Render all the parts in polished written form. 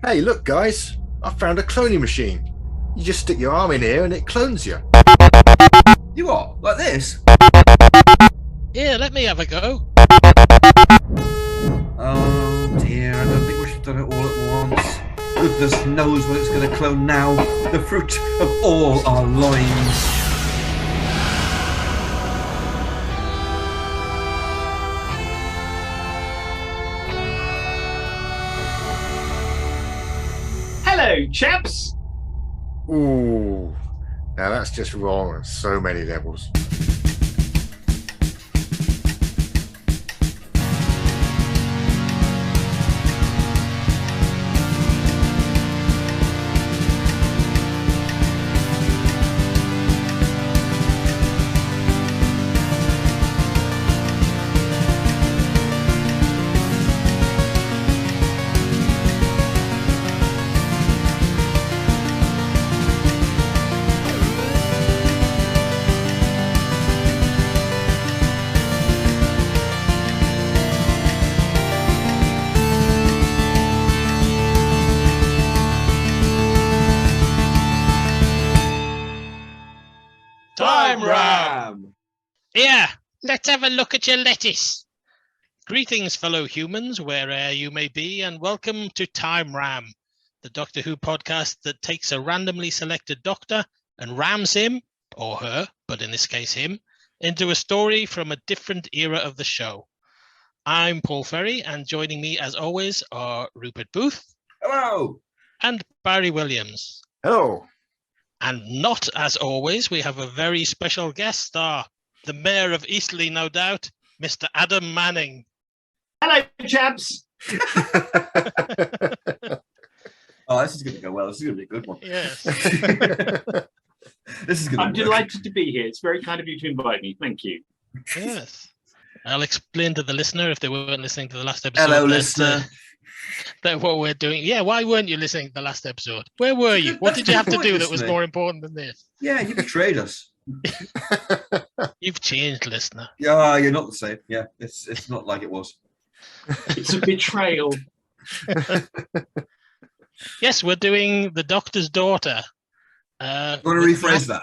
Hey, look, guys. I found a cloning machine. You just stick your arm in here and it clones you. You what? Like this? Yeah, let me have a go. Oh dear, I don't think we should have done it all at once. Goodness knows what it's going to clone now. The fruit of all our loins. Hello, chaps. Ooh. Now that's just wrong on so many levels. Time Ram! Yeah, let's have a look at your lettuce. Greetings, fellow humans, where'er you may be, and welcome to Time Ram, the Doctor Who podcast that takes a randomly selected doctor and rams him, or her, but in this case him, into a story from a different era of the show. I'm Paul Ferry, and joining me as always are Rupert Booth. Hello! And Barry Williams. Hello. And not as always, we have a very special guest star, the Mayor of Eastleigh, no doubt, Mr. Adam Manning. Hello, chaps. Oh, this is going to go well. This is going to be a good one. Yes. This is going to I'm delighted to be here. It's very kind of you to invite me. Thank you. Yes. I'll explain to the listener if they weren't listening to the last episode. Hello, listener. That what we're doing. Yeah, why weren't you listening to the last episode? Where were you? What did you have to do that was more important than this? Yeah, you betrayed us. You've changed, listener. Yeah, you're not the same. Yeah, it's not like it was. It's a betrayal. Yes, we're doing The Doctor's Daughter. Want to rephrase that?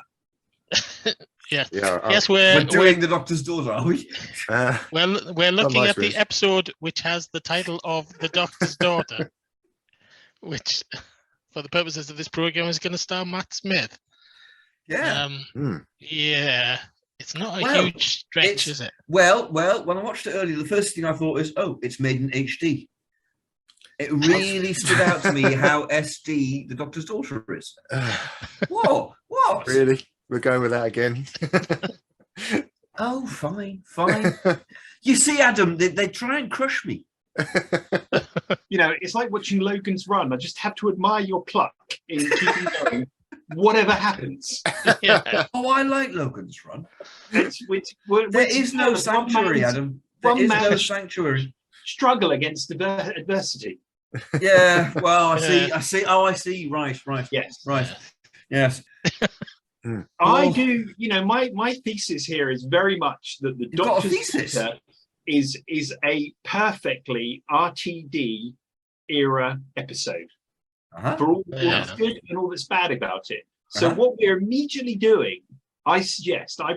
Yes. Yeah, Yes, We're doing The Doctor's Daughter, are we? we're looking nice at the words. episode which has the title of The Doctor's Daughter, which, for the purposes of this program, is going to star Matt Smith. Yeah. Yeah, it's not a Well, huge stretch, is it? Well, when I watched it earlier, the first thing I thought is, oh, it's made in HD. It really stood out to me how SD The Doctor's Daughter is. Whoa, what? Really? We're going with that again. Oh, fine. You see, Adam, they try and crush me. You know, it's like watching Logan's Run. I just have to admire your pluck in keeping going, whatever happens. Yeah. Oh, I like Logan's Run. There There is no sanctuary, Adam. There is no sanctuary. Struggle against adversity. Yeah, well, I Yeah. see. Oh, I see. Right. Yes. Right. Yes. I Well, do, you know, my thesis here is very much that the You've got a Doctor's thesis? Daughter is a perfectly RTD era episode Uh-huh. for all Yeah. that's good and all that's bad about it. So Uh-huh. what we're immediately doing, I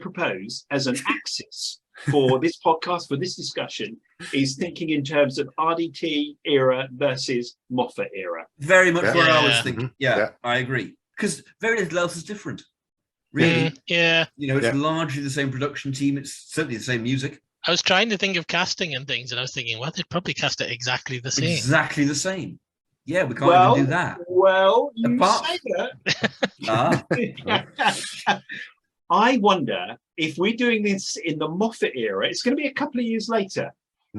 propose as an axis for this podcast, for this discussion, is thinking in terms of RDT era versus Moffat era. Very much Yeah. where I was Yeah. thinking. Mhm. Yeah, Yeah. I agree. Because very little else is different. Really. Yeah. You know, it's Yeah. largely the same production team. It's certainly the same music. I was trying to think of casting and things, and I was thinking, well, they'd probably cast it exactly the same. Exactly the same. Yeah, we can't even do that. Well, you Apart- say that. Ah, I wonder if we're doing this in the Moffat era, it's going to be a couple of years later.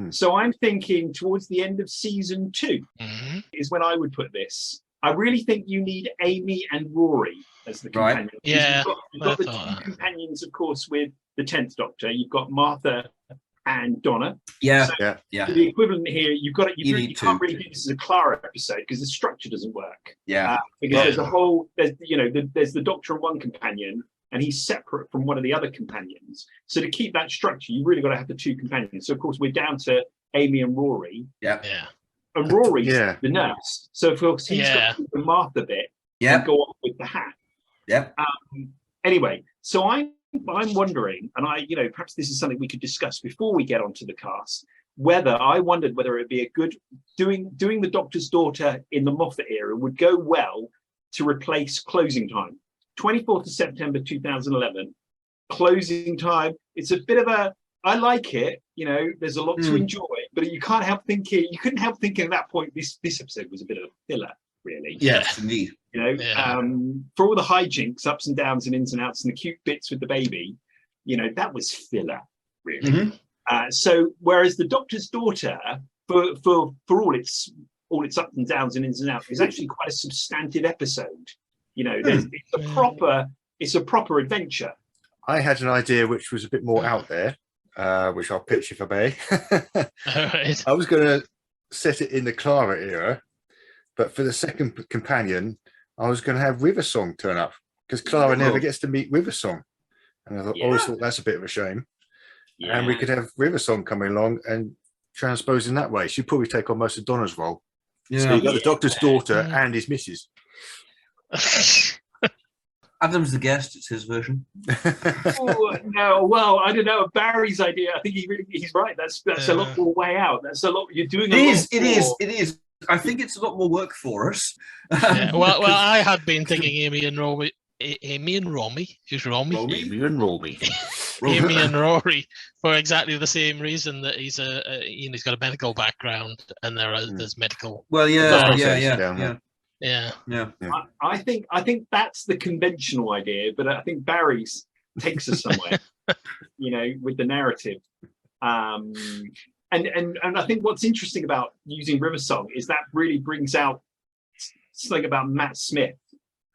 So I'm thinking towards the end of season 2 Mhm. is when I would put this. I really think you need Amy and Rory as the Right. companions. Yeah, You've got I the thought two that. companions, of course, with the 10th Doctor. You've got Martha and Donna. yeah, So yeah, the equivalent here, you You need can't two. really do this as a Clara episode because the structure doesn't work. yeah. Because Yeah. there's there's the Doctor and one companion, and he's separate from one of the other companions. So to keep that structure, you really got to have the two companions. So of course we're down to Amy and Rory. Yeah. Yeah. and Rory's Yeah. the nurse. So of course he's got the Martha bit and go on with the hat. Yep. Anyway, so I'm wondering, and perhaps this is something we could discuss before we get onto the cast. I wondered whether it'd be a good doing the Doctor's Daughter in the Moffat era would go well to replace Closing Time. 24th of September 2011, Closing Time. It's a bit of I like it, there's a lot to enjoy, but you couldn't help thinking at that point this episode was a bit of a filler, really. Yes, indeed. For all the hijinks, ups and downs and ins and outs and the cute bits with the baby, that was filler, really. Mm-hmm. So whereas the Doctor's Daughter, for all its ups and downs and ins and outs, is actually quite a substantive episode. It's a proper adventure. I had an idea which was a bit more out there, which I'll pitch if I may. Right. I was going to set it in the Clara era, but for the second companion, I was going to have River Song turn up because Clara never gets to meet River Song, and I always thought that's a bit of a shame. Yeah. And we could have River Song coming along and transpose in that way. She'd probably take on most of Donna's role. Yeah. So you got the Doctor's Daughter and his missus. Adam's the guest. It's his version. No, well, I don't know. Barry's idea. I think he's right. That's a lot more way out. That's a lot. You're doing. It is. I think it's a lot more work for us. Yeah. Well, I had been thinking Amy and Romy. Who's Romy? Amy and Romy. Amy and Rory for exactly the same reason that he's he's got a medical background and there's medical. Well, yeah. I think that's the conventional idea, but I think Barry's takes us somewhere, with the narrative. And I think what's interesting about using River Song is that really brings out something about Matt Smith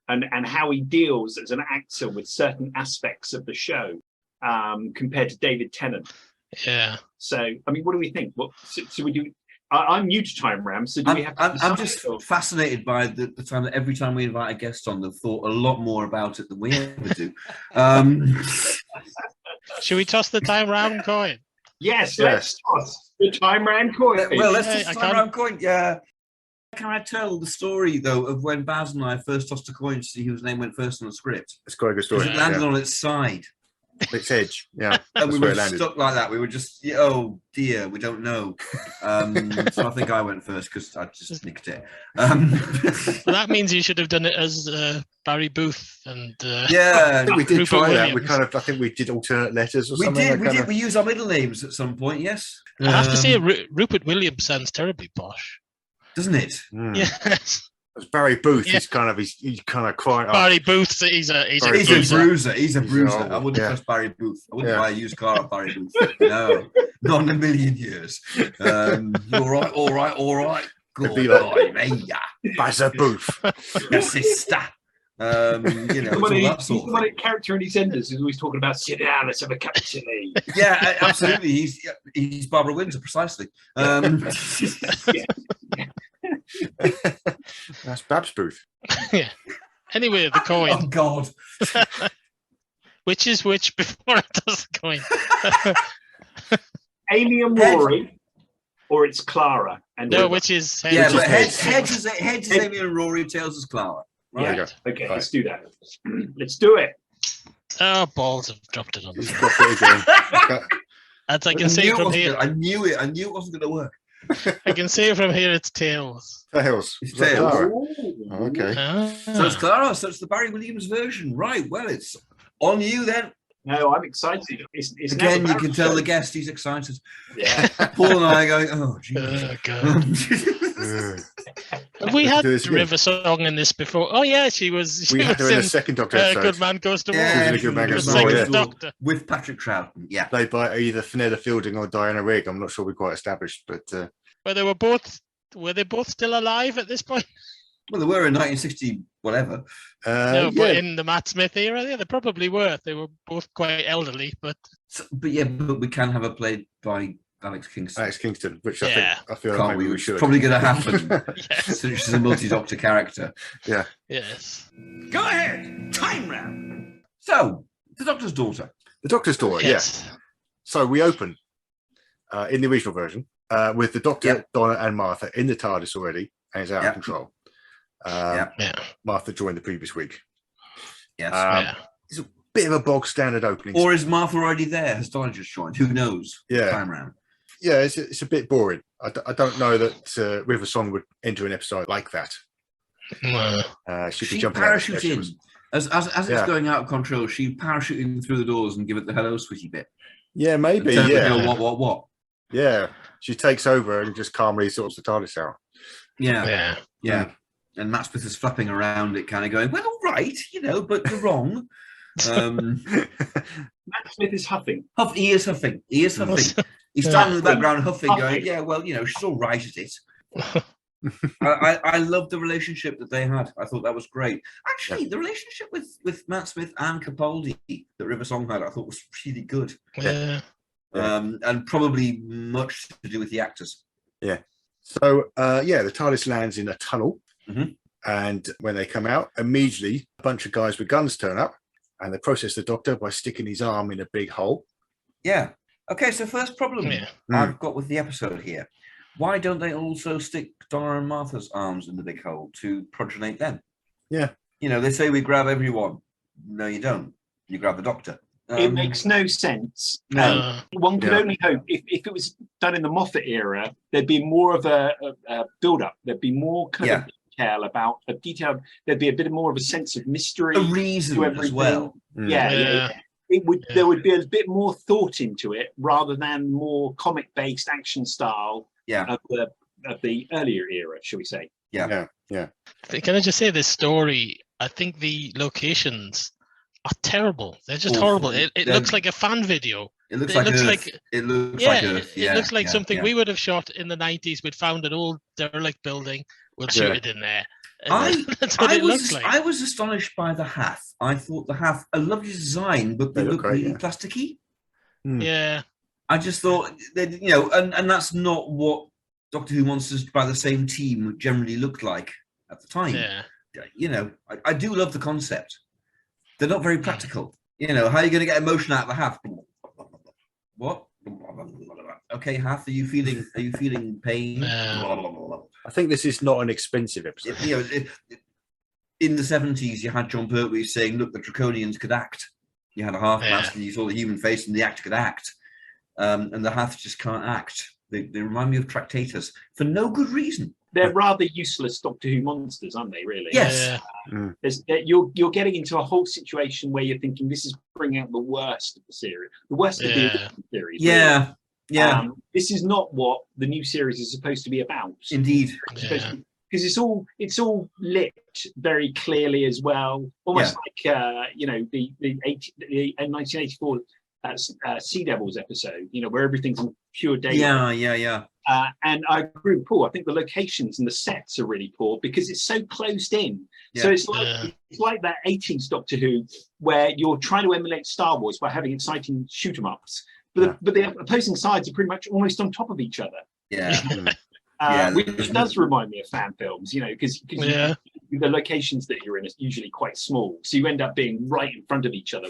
and how he deals as an actor with certain aspects of the show compared to David Tennant. Yeah. So, I mean, what do we think? So we do. I'm new to Time Ram, so do we have to I'm just fascinated by the time that every time we invite a guest on, they've thought a lot more about it than we ever do. Should we toss the Time Ram coin? Yes, let's toss the Time Ram coin. Well, let's toss the Time Ram coin. Yeah. Can I tell the story, though, of when Baz and I first tossed a coin to see whose name went first on the script? It's quite a good story. Because it landed on its side. Its edge, yeah. And we were stuck like that. We were just, oh dear, we don't know. So I think I went first because I just nicked it. Well, that means you should have done it as Barry Booth and I think we did Rupert try Williams. that. I think we did alternate letters or something. We used our middle names at some point. Yes. I have to say, Rupert Williams sounds terribly posh, doesn't it? Yes. Barry Booth is he's kind of quite. Barry Booth, he's a bruiser. He's a bruiser. Oh, I wouldn't trust Barry Booth. I wouldn't buy a used car at Barry Booth. No, not in a million years. All right. Good boy, Bazza Booth, your sister. He's the one character in EastEnders who's always talking about sit down, let's have a cup of tea. Yeah, absolutely. He's Barbara Windsor, precisely. That's Babs Booth. Yeah. Anyway, the coin. Oh God. Which is which before it does the coin? Amy and Rory, or it's Clara and no, River. Which is heads is Amy and Rory, tails is Clara. Right. Yeah. Okay, let's do that. Let's do it. Oh, balls have dropped it on us. Dropped it again. As I can see from here, I knew it wasn't going to work. I can see from here it's tails. Tails. It's tails. Oh, okay. So it's Clara. So it's the Barry Williams version, right? Well, it's on you then. No, I'm excited. It's again, you can tell the guest he's excited. Yeah. Paul and I are going, oh, Jesus. God. Have we had River Song in this before? Oh, yeah, she was. We had her in the second Doctor episode. Good Man Goes to War. Yeah, she was in a Good Man Goes to War. War, Doctor. With Patrick Troughton, yeah. Played by either Fenella Fielding or Diana Rigg. I'm not sure we're quite established, but. Well, were they both still alive at this point? Well, they were in 1960, whatever. No, but in the Matt Smith era, yeah, they probably were. They were both quite elderly, but we can have her played by Alex Kingston. Which I feel like maybe we should. Probably going to happen. Yes. Since she's a multi-doctor character. Yeah. Yes. Go ahead, Time Ram. So, the Doctor's Daughter. The Doctor's Daughter. Yes. Yeah. So we open in the original version. with the Doctor, Yep. Donna, and Martha in the TARDIS already, and it's out of Yep. control. Yeah. Martha joined the previous week. Yes. It's a bit of a bog standard opening. Or is Martha already there? Has Donna just joined? Who knows? Yeah. Time round. Yeah, it's a bit boring. I don't know that River Song would enter an episode like that. She'd be She jumping out of parachutes sessions. in. As it's going out of control, she parachuting through the doors and give it the hello sweetie bit. Yeah, maybe. And Yeah. go, what? Yeah. She takes over and just calmly sorts the TARDIS out. Yeah. And Matt Smith is flapping around it, kind of going, well, all right, but you're wrong. Matt Smith is huffing. He is huffing. He's standing in the background huffing, going, yeah, well, she's all right at it. I love the relationship that they had. I thought that was great. Actually, the relationship with Matt Smith and Capaldi that River Song had, I thought was really good. Yeah. And probably much to do with the actors. Yeah. So, the TARDIS lands in a tunnel. Mhm. And when they come out, immediately a bunch of guys with guns turn up and they process the Doctor by sticking his arm in a big hole. Yeah. Okay, so first problem Yeah. I've got with the episode here. Why don't they also stick Donna and Martha's arms in the big hole to progenate them? Yeah. They say we grab everyone. No, you don't. You grab the Doctor. It makes no sense. No. One could only hope if it was done in the Moffat era, there'd be more of a build-up. There'd be more kind of detail about a detailed. There'd be a bit more of a sense of mystery, a reason as well. Yeah. It would. There would be a bit more thought into it rather than more comic-based action style. Of the earlier era, shall we say? Yeah. Can I just say this story? I think the locations are terrible. They're just Awful. horrible. It looks like a fan video. It looks like Earth. It looks like something we would have shot in the 90s. We'd found an old derelict building. We'll shoot it in there. That's what it looks like. I was astonished by the Hath. I thought the Hath, a lovely design, but they look really plasticky. Yeah. I just thought, and that's not what Doctor Who Monsters by the same team generally looked like at the time. Yeah. I do love the concept. They're not very practical. How are you going to get emotion out of the Hath? What? Okay, Hath, are you feeling pain? I think this is not an expensive episode. In the 70s, you had John Pertwee saying, look, the Draconians could act. You had a half-mask and you saw the human face and the actor could act. And the Hath just can't act. They remind me of Tractators for no good reason. They're rather useless Doctor Who monsters, aren't they, really? Yes. You're getting into a whole situation where you're thinking this is bringing out the worst of the series. The worst of the original series. Yeah. Really. This is not what the new series is supposed to be about. Indeed. Because it's all lit very clearly as well. Almost like the 1984 Sea Devils episode, where everything's on pure daylight. Yeah. And I agree with Paul. I think the locations and the sets are really poor because it's so closed in. Yeah. So it's like that 80s Doctor Who where you're trying to emulate Star Wars by having exciting shoot 'em ups, but the opposing sides are pretty much almost on top of each other. Yeah. Which does remind me of fan films, because the locations that you're in are usually quite small, so you end up being right in front of each other.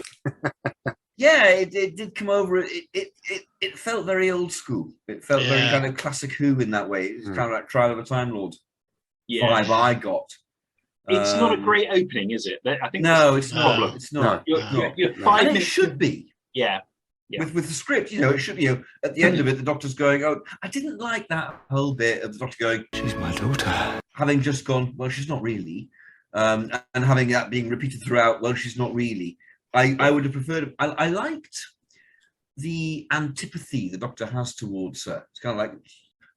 Yeah, it did come over. It felt very old school. It felt very kind of classic Who in that way. It's kind of like Trial of a Time Lord vibe I got. It's not a great opening, is it? I think it's not. Problem. It's not. You're 5 minutes. It should be. Yeah. With the script, it should be. At the end of it, the Doctor's going, "Oh, I didn't like that whole bit of the Doctor going, she's my daughter," having just gone, "Well, she's not really," and having that being repeated throughout. Well, she's not really. I would have preferred. I liked the antipathy the Doctor has towards her. It's kind of like,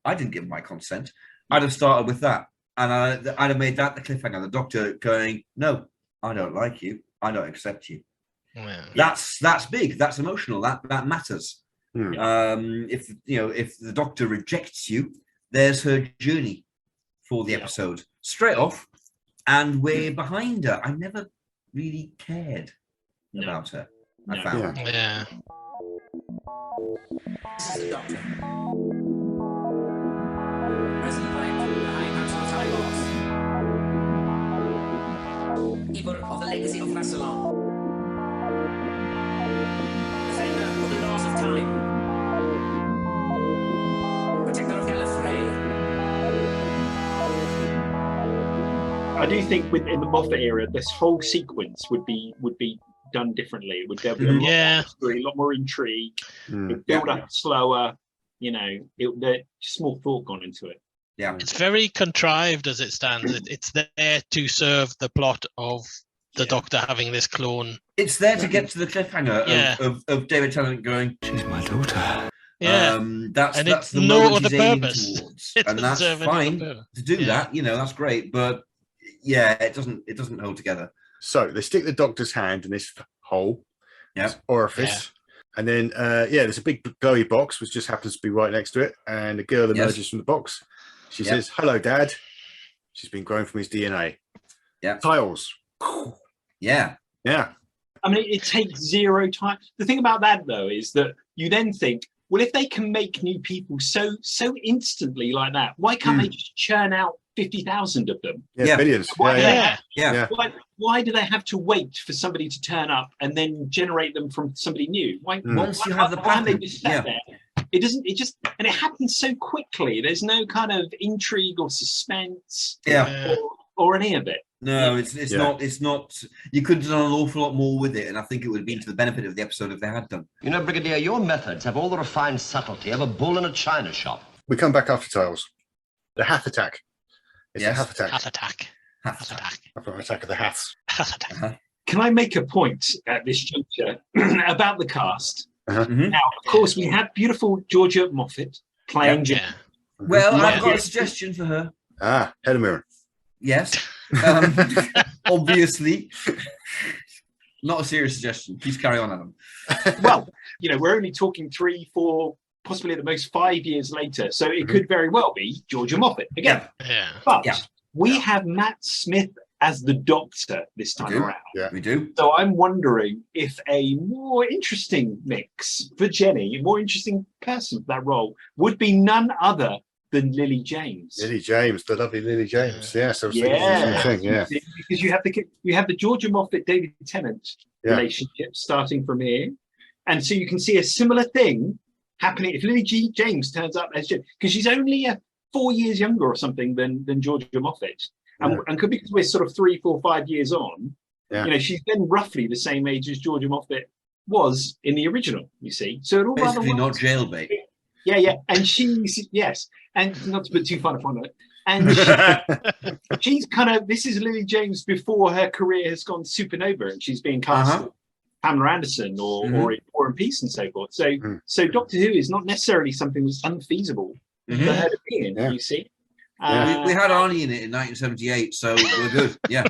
I didn't give my consent. I'd have started with that, and I'd have made that the cliffhanger. The Doctor going, "No, I don't like you. I don't accept you." Yeah. That's big. That's emotional. That matters. If the Doctor rejects you, there's her journey for the episode straight off, and we're behind her. I never really cared about her. I found. Yeah. This is the Doctor. Present by the High Council Time Boss. Keeper of the legacy of Rassilon. Defender of the laws of time. Protector I do think in the Moffat era, this whole sequence would be done differently. It would there be a lot more history, a lot more intrigue. It build up slower. You know, there's just more thought gone into it. Yeah, it's very contrived as it stands. It's there to serve the plot of the Doctor having this clone. It's there to get to the cliffhanger of David Tennant going, "She's my daughter." Yeah, that's the no moment other he's aiming purpose. towards, and that's fine to do that. You know, that's great, but yeah, it doesn't hold together. So they stick the Doctor's hand in this hole, this orifice, and then there's a big glowy box which just happens to be right next to it, and a girl emerges from the box. She says, "Hello, Dad." She's been grown from his DNA. Yeah, tiles. Yeah. I mean, it takes zero time. The thing about that, though, is that you then think, well, if they can make new people so instantly like that, why can't they just churn out 50,000 of them? Yeah, billions. Why do they have to wait for somebody to turn up and then generate them from somebody new? Once you have the pattern, they just sat there? And it happens so quickly. There's no kind of intrigue or suspense or any of it. No, it's not. You could have done an awful lot more with it, and I think it would have been to the benefit of the episode if they had done. You know, Brigadier, your methods have all the refined subtlety of a bull in a china shop. We come back after tiles. The Hath attack. It's a Hath attack. Hath attack. Attack of the Haths. Can I make a point at this juncture about the cast? Now, of course, we have beautiful Georgia Moffat playing Jane. Well, I've got a suggestion for her. Helen Mirren. Yes. Obviously. Not a serious suggestion. Please carry on, Adam. Well, we're only talking 3, 4, possibly at the most 5 years later. So it could very well be Georgia Moffat again. But we have Matt Smith as the Doctor this time around. Yeah, we do. So I'm wondering if a more interesting mix for Jenny, a more interesting person for that role, would be none other than Lily James. Lily James, the lovely Lily James. Yeah, so because you have the Georgia Moffat David Tennant relationship starting from here, and so you can see a similar thing happening if Lily James turns up as Jen, because she's only 4 years younger or something than Georgia Moffat, and could be because we're sort of 3, 4, 5 years on. She's then roughly the same age as Georgia Moffat was in the original. You see, so it all basically not jailbait. Yeah, and she's and not to put too fine a point on it, and she's kind of, this is Lily James before her career has gone supernova, and she's being cast Pamela Anderson or in War and Peace and so forth. So Doctor Who is not necessarily something that's unfeasible for her to be in. You see, we had Arnie in it in 1978, so we're good. Yeah,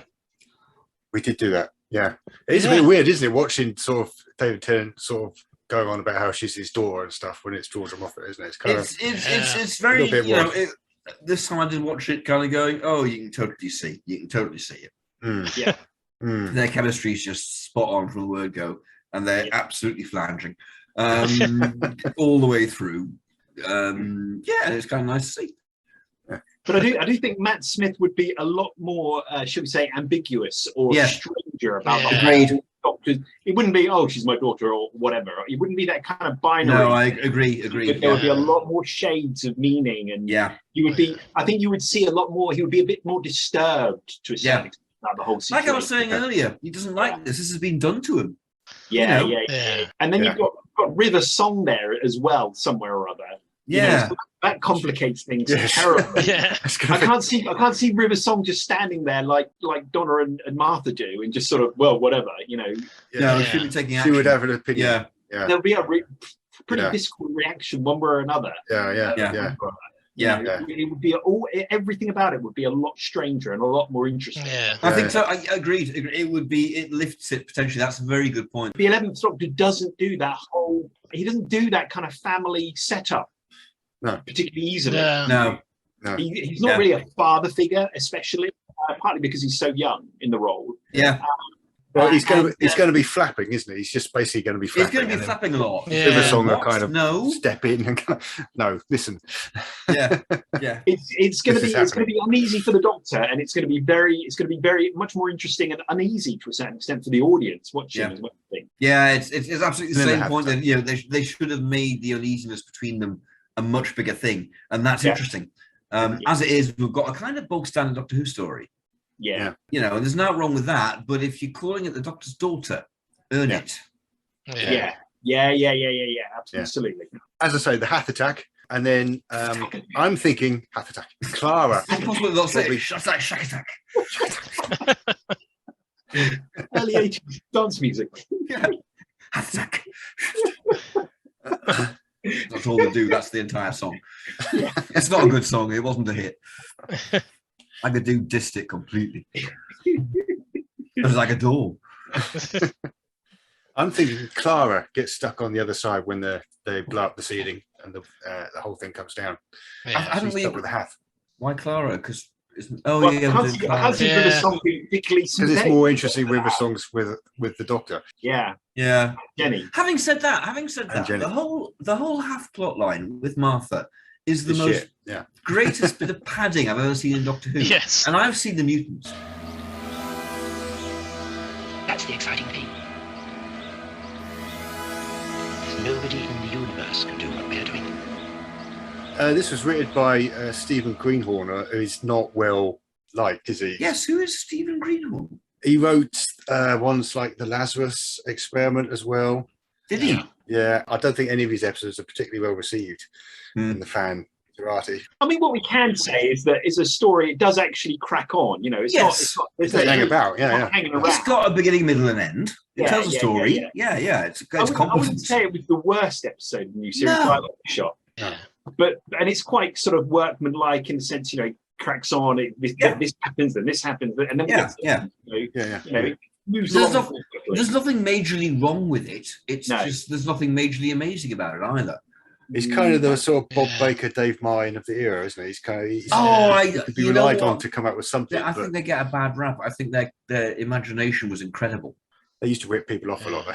we did do that. Yeah, it's a bit weird, isn't it? Watching sort of David Tennant sort of going on about how she's his daughter and stuff when it's Georgia Moffat, isn't it? It's kind of it's very this time I did watch it, kind of going, oh, you can totally see it. Their chemistry is just spot on from the word go, and they're absolutely flanging all the way through. It's kind of nice to see. But I do think Matt Smith would be a lot more, should we say, ambiguous or stranger about the whole Doctor. It wouldn't be, oh, she's my daughter or whatever. It wouldn't be that kind of binary. No, I agree. There would be a lot more shades of meaning, and you would be. I think you would see a lot more. He would be a bit more disturbed to a certain extent about the whole situation. Like I was saying earlier, he doesn't like this. This has been done to him. Yeah. And then you've got River Song there as well, somewhere or other. So that complicates things terribly. I can't see River Song just standing there like Donna and Martha do, and just sort of, well, whatever, No, she would be taking action. She would have an opinion. There'll be a pretty visceral reaction one way or another. It would be everything about it would be a lot stranger and a lot more interesting. I think so. I agreed. It lifts it potentially. That's a very good point. The 11th Doctor doesn't do that he doesn't do that kind of family setup particularly easily. No. He's not really a father figure, especially partly because he's so young in the role. Well, he's going to be flapping, isn't he? He's just basically going to be flapping. He's going to be flapping a lot. River Song will kind of step in and go, no, listen. It's going to be uneasy for the Doctor, and it's going to be very much more interesting and uneasy to a certain extent for the audience watching as well. I think. It's absolutely the same point that they should have made the uneasiness between them a much bigger thing, and that's interesting. As it is, we've got a kind of bog standard Doctor Who story. Yeah. You know, and there's nothing wrong with that. But if you're calling it the Doctor's daughter, earn it. Yeah. Absolutely. As I say, the Hath Attack, and then I'm thinking Hath Attack. Clara. It's possible to not say Probably- Shack Attack, Shack Attack. Early 80s dance music. Yeah. Hath Attack. That's all they do. That's the entire song. It's not a good song. It wasn't a hit. I could do dissed it completely. It was like a door. I'm thinking Clara gets stuck on the other side when they blow up the ceiling and the whole thing comes down. I don't She's really. stuck with the Hath. Why Clara? Because Well, I can't see River Song being particularly Because it's more interesting river songs with the Doctor. Yeah. Jenny. Having said that, Jenny. the whole half plot line with Martha is the It's most shit, yeah. greatest bit of padding I've ever seen in Doctor Who. Yes. And I've seen the mutants. That's the exciting thing. Nobody in the universe can do what we're doing. This was written by Stephen Greenhorn, who's not well liked, is he? Yes, who is Stephen Greenhorn? He wrote ones like the Lazarus Experiment as well. Did he? Yeah, I don't think any of his episodes are particularly well received in the fan community. I mean, what we can say is that it's a story. It does actually crack on. You know, it's Yes. not. It's not hanging about. it's not Yeah. hanging around. It's got a beginning, middle, and end. It Yeah, tells a yeah, story. yeah, Yeah. It's I wouldn't competent. say it was the worst episode of the new series. No. I like the shot, Yeah. and it's quite sort of workmanlike in the sense, you know, it cracks on. This happens, then this happens, and then Yeah. Yeah. You know, it moves There's along. There's nothing majorly wrong with it. It's No. just there's nothing majorly amazing about it either. He's kind of the sort of Bob Baker, Dave Mine of the era, isn't he? He's kind of he could be you know relied on what? to come up with something. I But think they get a bad rap. I think their imagination was incredible. they used to rip people off a lot.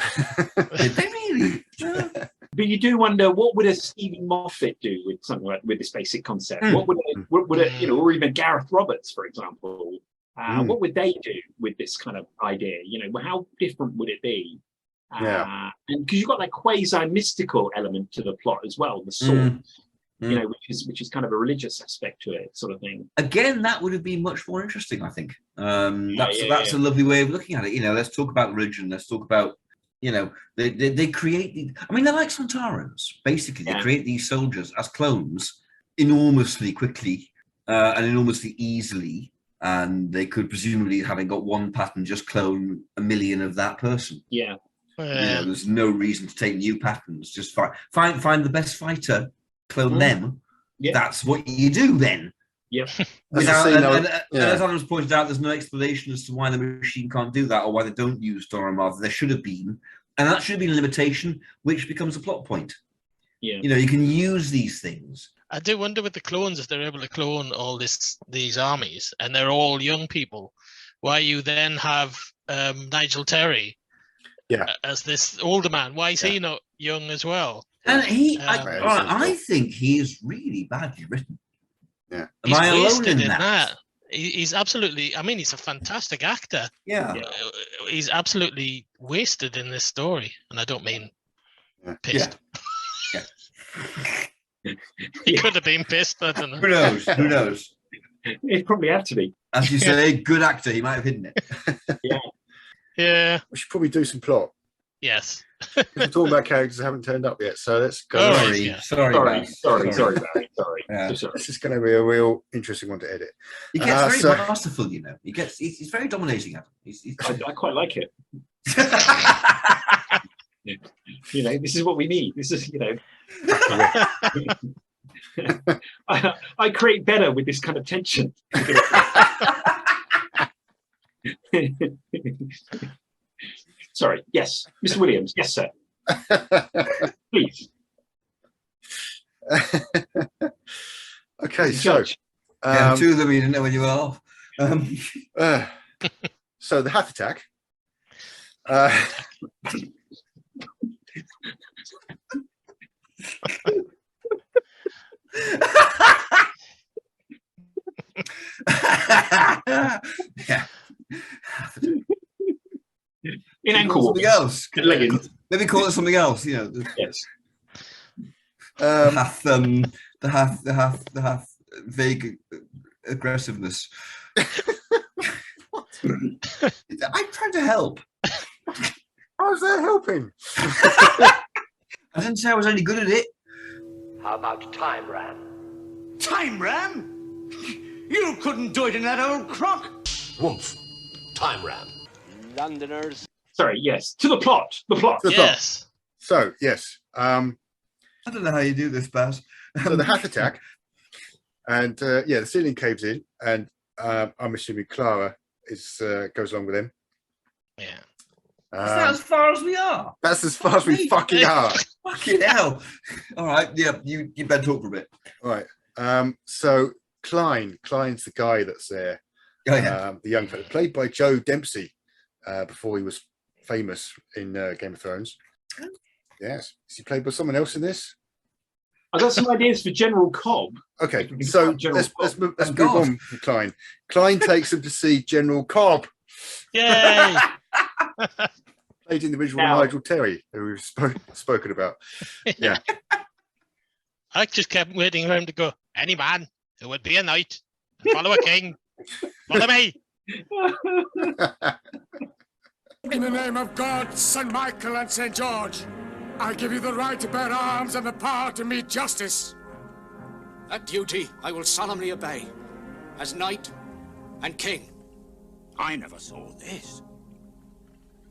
Did they really? Yeah. But you do wonder, what would a Stephen Moffat do with something like with this basic concept? What would it, you know, or even Gareth Roberts, for example, what would they do with this kind of idea? You know, how different would it be? And because you've got that quasi mystical element to the plot as well, the sword, you know, which is kind of a religious aspect to it, sort of thing. Again, that would have been much more interesting, I think. That's a lovely way of looking at it. You know, let's talk about religion. Let's talk about, you know, they create. I mean, they're like Sontarans. Basically, they create these soldiers as clones enormously quickly and enormously easily. And they could presumably, having got one pattern, just clone 1 million of that person. Yeah. You know, there's no reason to take new patterns. Just find the best fighter, clone them. Yeah. That's what you do then. Yep. And as Adam's pointed out, there's no explanation as to why the machine can't do that or why they don't use Dora Martha. There should have been. And that should have been a limitation, which becomes a plot point. Yeah. You know, you can use these things. I do wonder with the clones, if they're able to clone all these armies and they're all young people, why you then have Nigel Terry as this older man. Why is he not young as well? And I think he is really badly written. Yeah. Am I alone in in that? He's absolutely, I mean, he's a fantastic actor. Yeah. He's absolutely wasted in this story. And I don't mean pissed. Yeah. He could have been pissed, I don't know. Who knows? Who knows? It probably had to be. As you say, good actor. He might have hidden it. Yeah. We should probably do some plot. Yes. We're talking about characters that haven't turned up yet, so let's go. All right. Sorry, Yeah. sorry, Barry, sorry. Yeah. Sorry. This is going to be a real interesting one to edit. He gets very masterful, you know. He's very dominating. I quite like it. You know, this is what we need. This is, you know, I create better with this kind of tension. Sorry. Yes, Mr. Williams. Yes, sir. Please. Okay, so two of them you didn't know when you were off. So the Hath Attack. Yeah. In ankle Something else. leggings. Maybe call it something else. You know. Yes. The half vague aggressiveness. I'm trying to help. I was there helping. I didn't say I was any good at it. How about time, Ram? Time Ram? You couldn't do it in that old crock. Woomph. Time, Ram. Londoners. Sorry, yes. To the plot. The plot. To the plot. Yes. So yes, I don't know how you do this, Baz. so the hat attack, and yeah, the ceiling caves in, and I'm assuming Clara is goes along with him. Yeah. Is that as far as we are? That's as far as we fucking are. Fucking hell. All right, yeah, you better talk for a bit. Right. So Klein's the guy that's there. Oh, yeah. The young fella, played by Joe Dempsey, before he was famous in Game of Thrones. Yes. Is he played by someone else in this? I got some ideas for General Cobb. Okay, We can so start General let's move Oh, God. on from Klein. Klein takes him to see General Cobb, Yay. played in the original Now- Nigel Terry, who we've spoken about. Yeah. I just kept waiting for him to go, any man who would be a knight and follow a king, follow me. In the name of God, St. Michael and St. George, I give you the right to bear arms and the power to meet justice. That duty I will solemnly obey, as knight and king. I never saw this.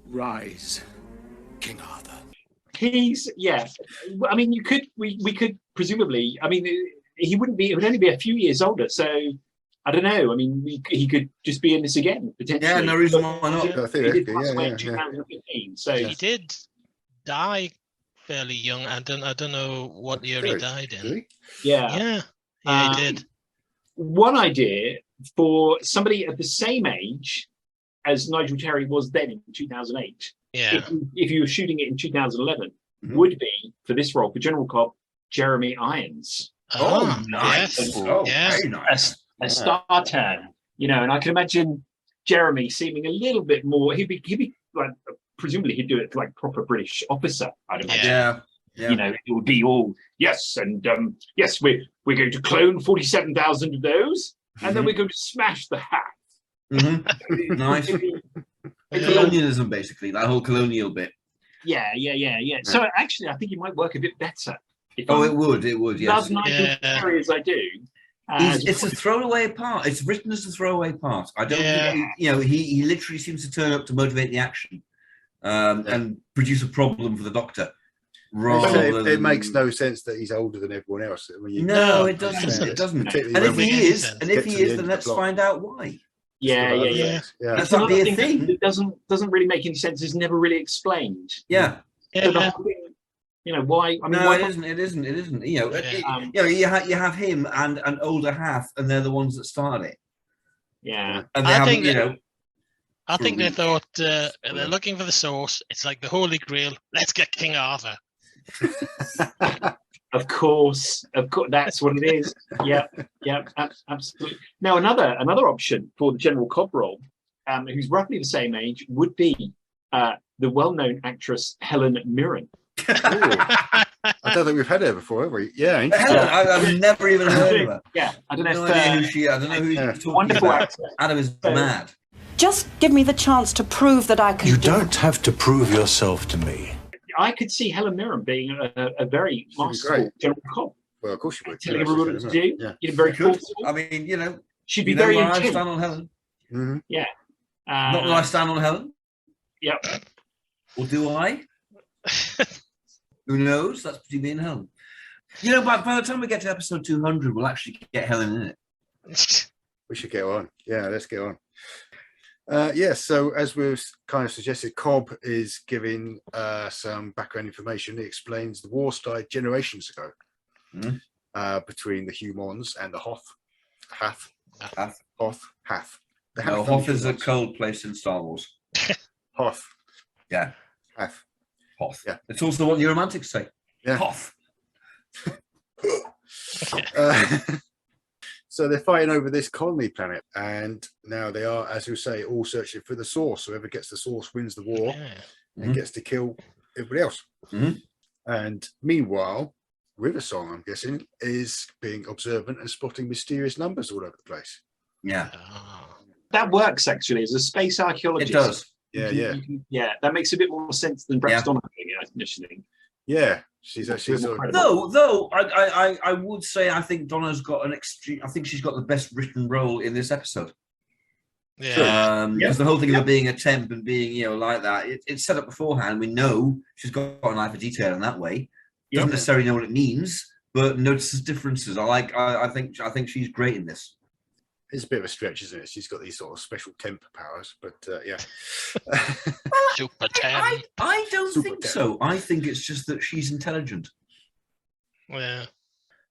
Rise, King Arthur. He's I mean, we could presumably. I mean, he wouldn't be. It would only be a few years older. So I don't know. I mean, he could just be in this again potentially. Yeah, no reason why not. I think He that did could pass be, away in yeah. 2015. So He did die fairly young. I don't know what year he Did died Did in. he? Yeah, he did. One idea for somebody of the same age as Nigel Terry was then in 2008, Yeah. if you were shooting it in 2011, Mhm. would be for this role for General Cobb, Jeremy Irons. Oh, nice. yes. Oh, Yeah. very nice. A star turn, and I can imagine Jeremy seeming a little bit more. He'd be like, presumably he'd do it like proper British officer. I'd imagine. Yeah. It would be all yes, and yes, we're going to clone 47,000 of those, and then we're going to smash the hat. Mhm. Nice. Yeah. Colonialism, basically, that whole colonial bit. Yeah. So actually, I think it might work a bit better. If Oh, I'm- it would, yes. love Nigel Terry as I do. It's a throwaway part. It's written as a throwaway part. I don't, he literally seems to turn up to motivate the action, and produce a problem for the Doctor. It makes no sense that he's older than everyone else. When you, No, it doesn't. It doesn't. Particularly And if when he we is, get to the end then of let's the plot. find out why. Yeah. That's It's not be another a thing thing. that doesn't really make any sense. Is never really explained. Yeah. So the Yeah. whole thing, why? I mean, No, why it not- isn't. It isn't. Yeah. You have him and an older half, and they're the ones that started it. Yeah. And they I haven't, think I think they reach. thought they're looking for the source. It's like the Holy Grail. Let's get King Arthur. Of course, that's what it is. Yeah, absolutely. Now, another option for the General Cobb role, who's roughly the same age, would be the well-known actress Helen Mirren. I don't think we've had her before, have we? Yeah. interesting. Helen, I've never even heard of her. Yeah, I don't know No if idea who she. I don't know who Yeah. you're talking wonderful about. actor. Adam is mad. Just give me the chance to prove that I can You do don't have to prove yourself to me. I could see Helen Mirren being a very She'd be masterful great. General Cobb, Well, of course you would. telling Yeah, everyone what she's to good, do. isn't it? Very Good. thoughtful. I mean, She'd be you know very where I intense. stand on Helen. Yeah. Mhm. Not that I stand on Helen. Yep. Or do I? Who knows? That's between me and Helen. By the time we get to episode 200, we'll actually get Helen in it. We should get on. Yeah, let's get on. So as we've kind of suggested, Cobb is giving some background information. He explains the war started generations ago between the humans and the Hoth. Hath. The No, Hath Hoth is a humans. cold place in Star Wars. Hoth. Yeah, Hath. Hoth. Yeah. It's also what your romantics say. Yeah. Hoth. So they're fighting over this colony planet, and now they are, as you say, all searching for the source. Whoever gets the source wins the war and gets to kill everybody else. Mhm. And meanwhile, Riversong, I'm guessing, is being observant and spotting mysterious numbers all over the place. Yeah. that works actually as a space archaeologist. It does. Yeah. That makes a bit more sense than perhaps Donna doing it initially. Yeah, she's Incredible. Though I would say I think Donna's got an extreme. I think she's got the best written role in this episode. Yeah. Because the whole thing of her being a temp and being like that, it's set up beforehand. We know she's got an eye for detail in that way. Doesn't necessarily know what it means, but notices differences. I think she's great in this. It's a bit of a stretch, isn't it? She's got these sort of special temp powers, but yeah. Super temp. I don't think so. I think it's just that she's intelligent. Yeah.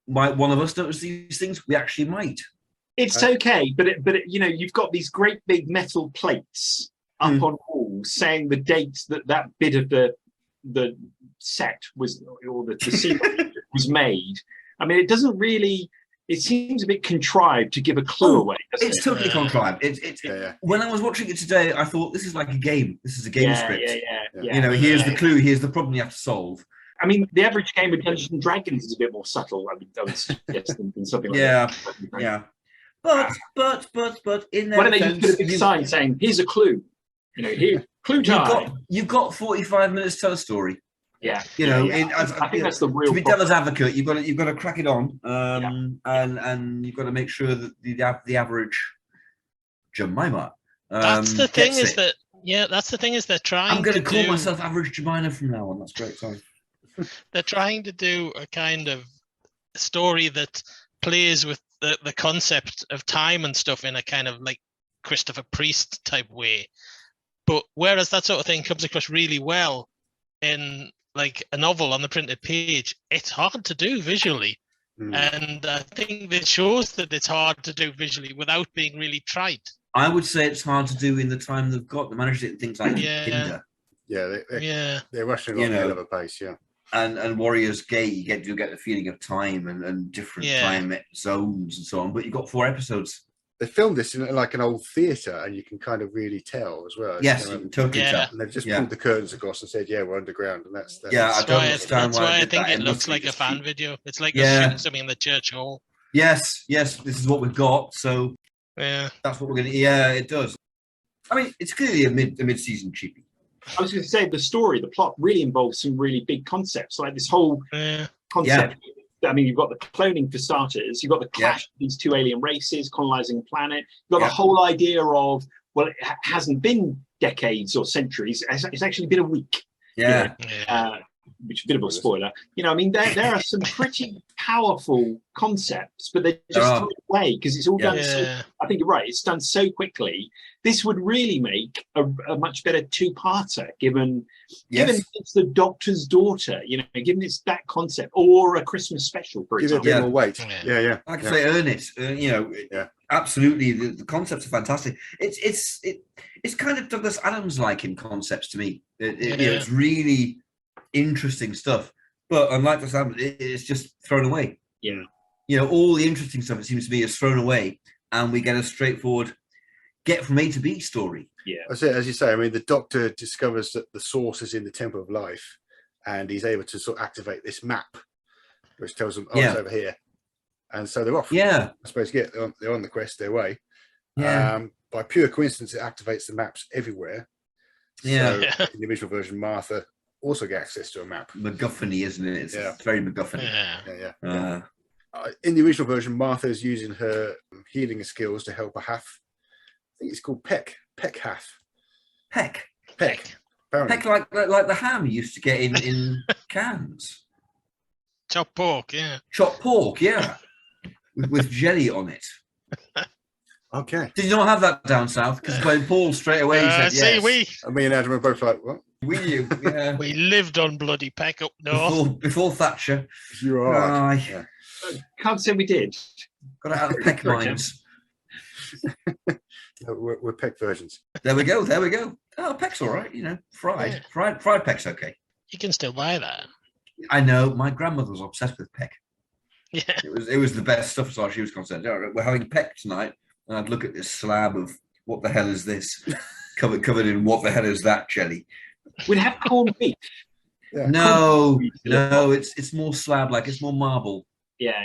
Might one of us notice these things? We actually might. It's okay, but you've got these great big metal plates up on walls saying the dates that bit of the set was, or the scene was made. I mean, it doesn't really. It seems a bit contrived to give a clue away. It's totally contrived. When I was watching it today, I thought this is like a game. This is a game script. Here's the clue. Here's the problem you have to solve. I mean, the average game of Dungeons and Dragons is a bit more subtle. I would suggest than something like that. Yeah. But in there, why don't they just put a big sign saying, "Here's a clue." Here, clue time. You've got 45 minutes to tell a story. Yeah. I think that's the real. To be devil's advocate, you've got to crack it on, and you've got to make sure that the average Jemima. That's the thing is that that's the thing is they're trying. I'm going to call myself Average Jemima from now on. That's great. Sorry. They're trying to do a kind of story that plays with the concept of time and stuff in a kind of like Christopher Priest type way, but whereas that sort of thing comes across really well in like a novel on the printed page, it's hard to do visually. And I think this shows that it's hard to do visually without being really trite. I would say it's hard to do in the time they've got. They manage it in things like Tinder. They're rushing along a hell of a pace, And Warriors Gate, you get the feeling of time and different time zones and so on. But you've got 4 episodes. They filmed this in like an old theatre, and you can kind of really tell as well. Yes, you can totally tell. And they've just pulled the curtains across and said, "Yeah, we're underground," and that's I don't understand that's why I think it looks like a fan video. It's like they're shooting something in the church hall. Yes, this is what we've got. So that's what we're going to. Yeah, it does. I mean, it's clearly a mid-season cheapie. I was going to say the plot really involves some really big concepts, like this whole concept. I mean, you've got the cloning for starters. You've got the clash of these 2 alien races colonizing a planet. You've got the whole idea of, well, it hasn't been decades or centuries. It's actually been a week. Which is a bit of a spoiler. I mean, there are some pretty powerful concepts, but they're just thrown away because it's all done. I think you're right. It's done so quickly. This would really make a much better 2-parter, given it's the Doctor's daughter. Given it's that concept, or a Christmas special, for example. Give it a bit more weight. Like I say, earn it. Absolutely. The concepts are fantastic. It's kind of Douglas Adams like in concepts to me. It's really interesting stuff, but unlike the sound, it's just thrown away. All the interesting stuff, it seems to me, is thrown away, and we get a straightforward get from A to B story. That's it. As you say, I mean, the Doctor discovers that the source is in the Temple of Life, and he's able to sort of activate this map, which tells them, it's over here, and so they're off. I suppose they're on the quest, their way. By pure coincidence, it activates the maps everywhere. So in the original version, Martha also get access to a map. MacGuffin-y, isn't it? It's very MacGuffin-y. In the original version, Martha is using her healing skills to help a Hath. I think it's called Peck Hath. Peck. Apparently. Peck like the ham you used to get in cans. Chopped pork, with jelly on it. Okay. Did you not have that down south? Because when Paul straight away said yes. And me and Adam were both like, what? We lived on bloody Peck up north. Before Thatcher. You are. Can't say we did. Got it out of Peck mines. We're Peck versions. There we go. Oh, Peck's all right. Fried. Fried Peck's okay. You can still buy that. I know. My grandmother was obsessed with Peck. Yeah. It was the best stuff as far as she was concerned. We're having Peck tonight, and I'd look at this slab of what the hell is this? covered in what the hell is that jelly? We'd have corned beef. No, it's more slab, like it's more marble. Yeah.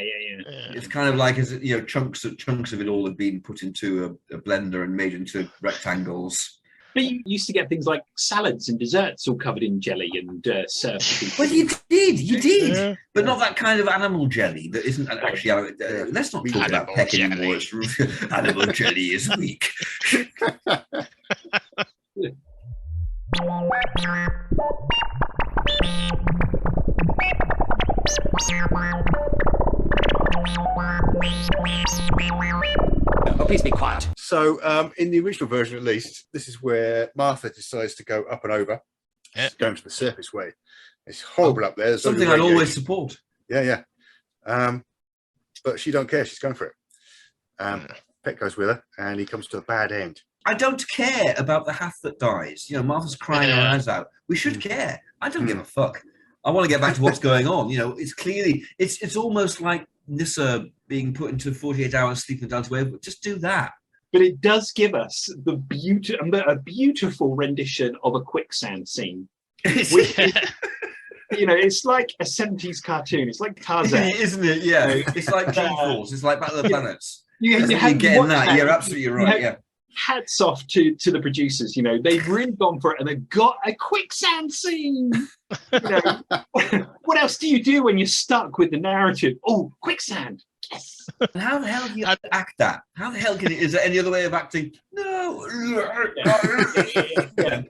It's kind of like, as you know, chunks of it all have been put into a blender and made into rectangles. But you used to get things like salads and desserts all covered in jelly and served to people. Well, you did, Yeah. but not that kind of animal jelly that isn't actually. Let's not talk about Animal peck jelly. anymore. Animal jelly is weak. Oh, please be quiet. So in the original version, at least, this is where Martha decides to go up and over. Yeah. She's going to the surface way. It's horrible up there. There's Something only I'd always radiation. support. Yeah. But she don't care. She's going for it. Pet goes with her, and he comes to a bad end. I don't care about the half that dies. You know, Martha's crying her eyes out. We should care. I don't give a fuck. I want to get back to what's going on. You know, it's clearly, it's almost like Nissa being put into 48 hours sleep and down to wave. Just do that. But it does give us a beautiful rendition of a quicksand scene. Which is, you know, it's like a 70s cartoon. It's like Tarzan. Isn't it? Yeah. It's like G-Force. It's like Battle of the Planets. You're getting that. You're absolutely right. Yeah. Hats off to the producers. You know, they've really gone for it, and they've got a quicksand scene. You know, what else do you do when you're stuck with the narrative? Oh, quicksand. Yes. And how the hell do you act that? How the hell is there any other way of acting? No. Yeah.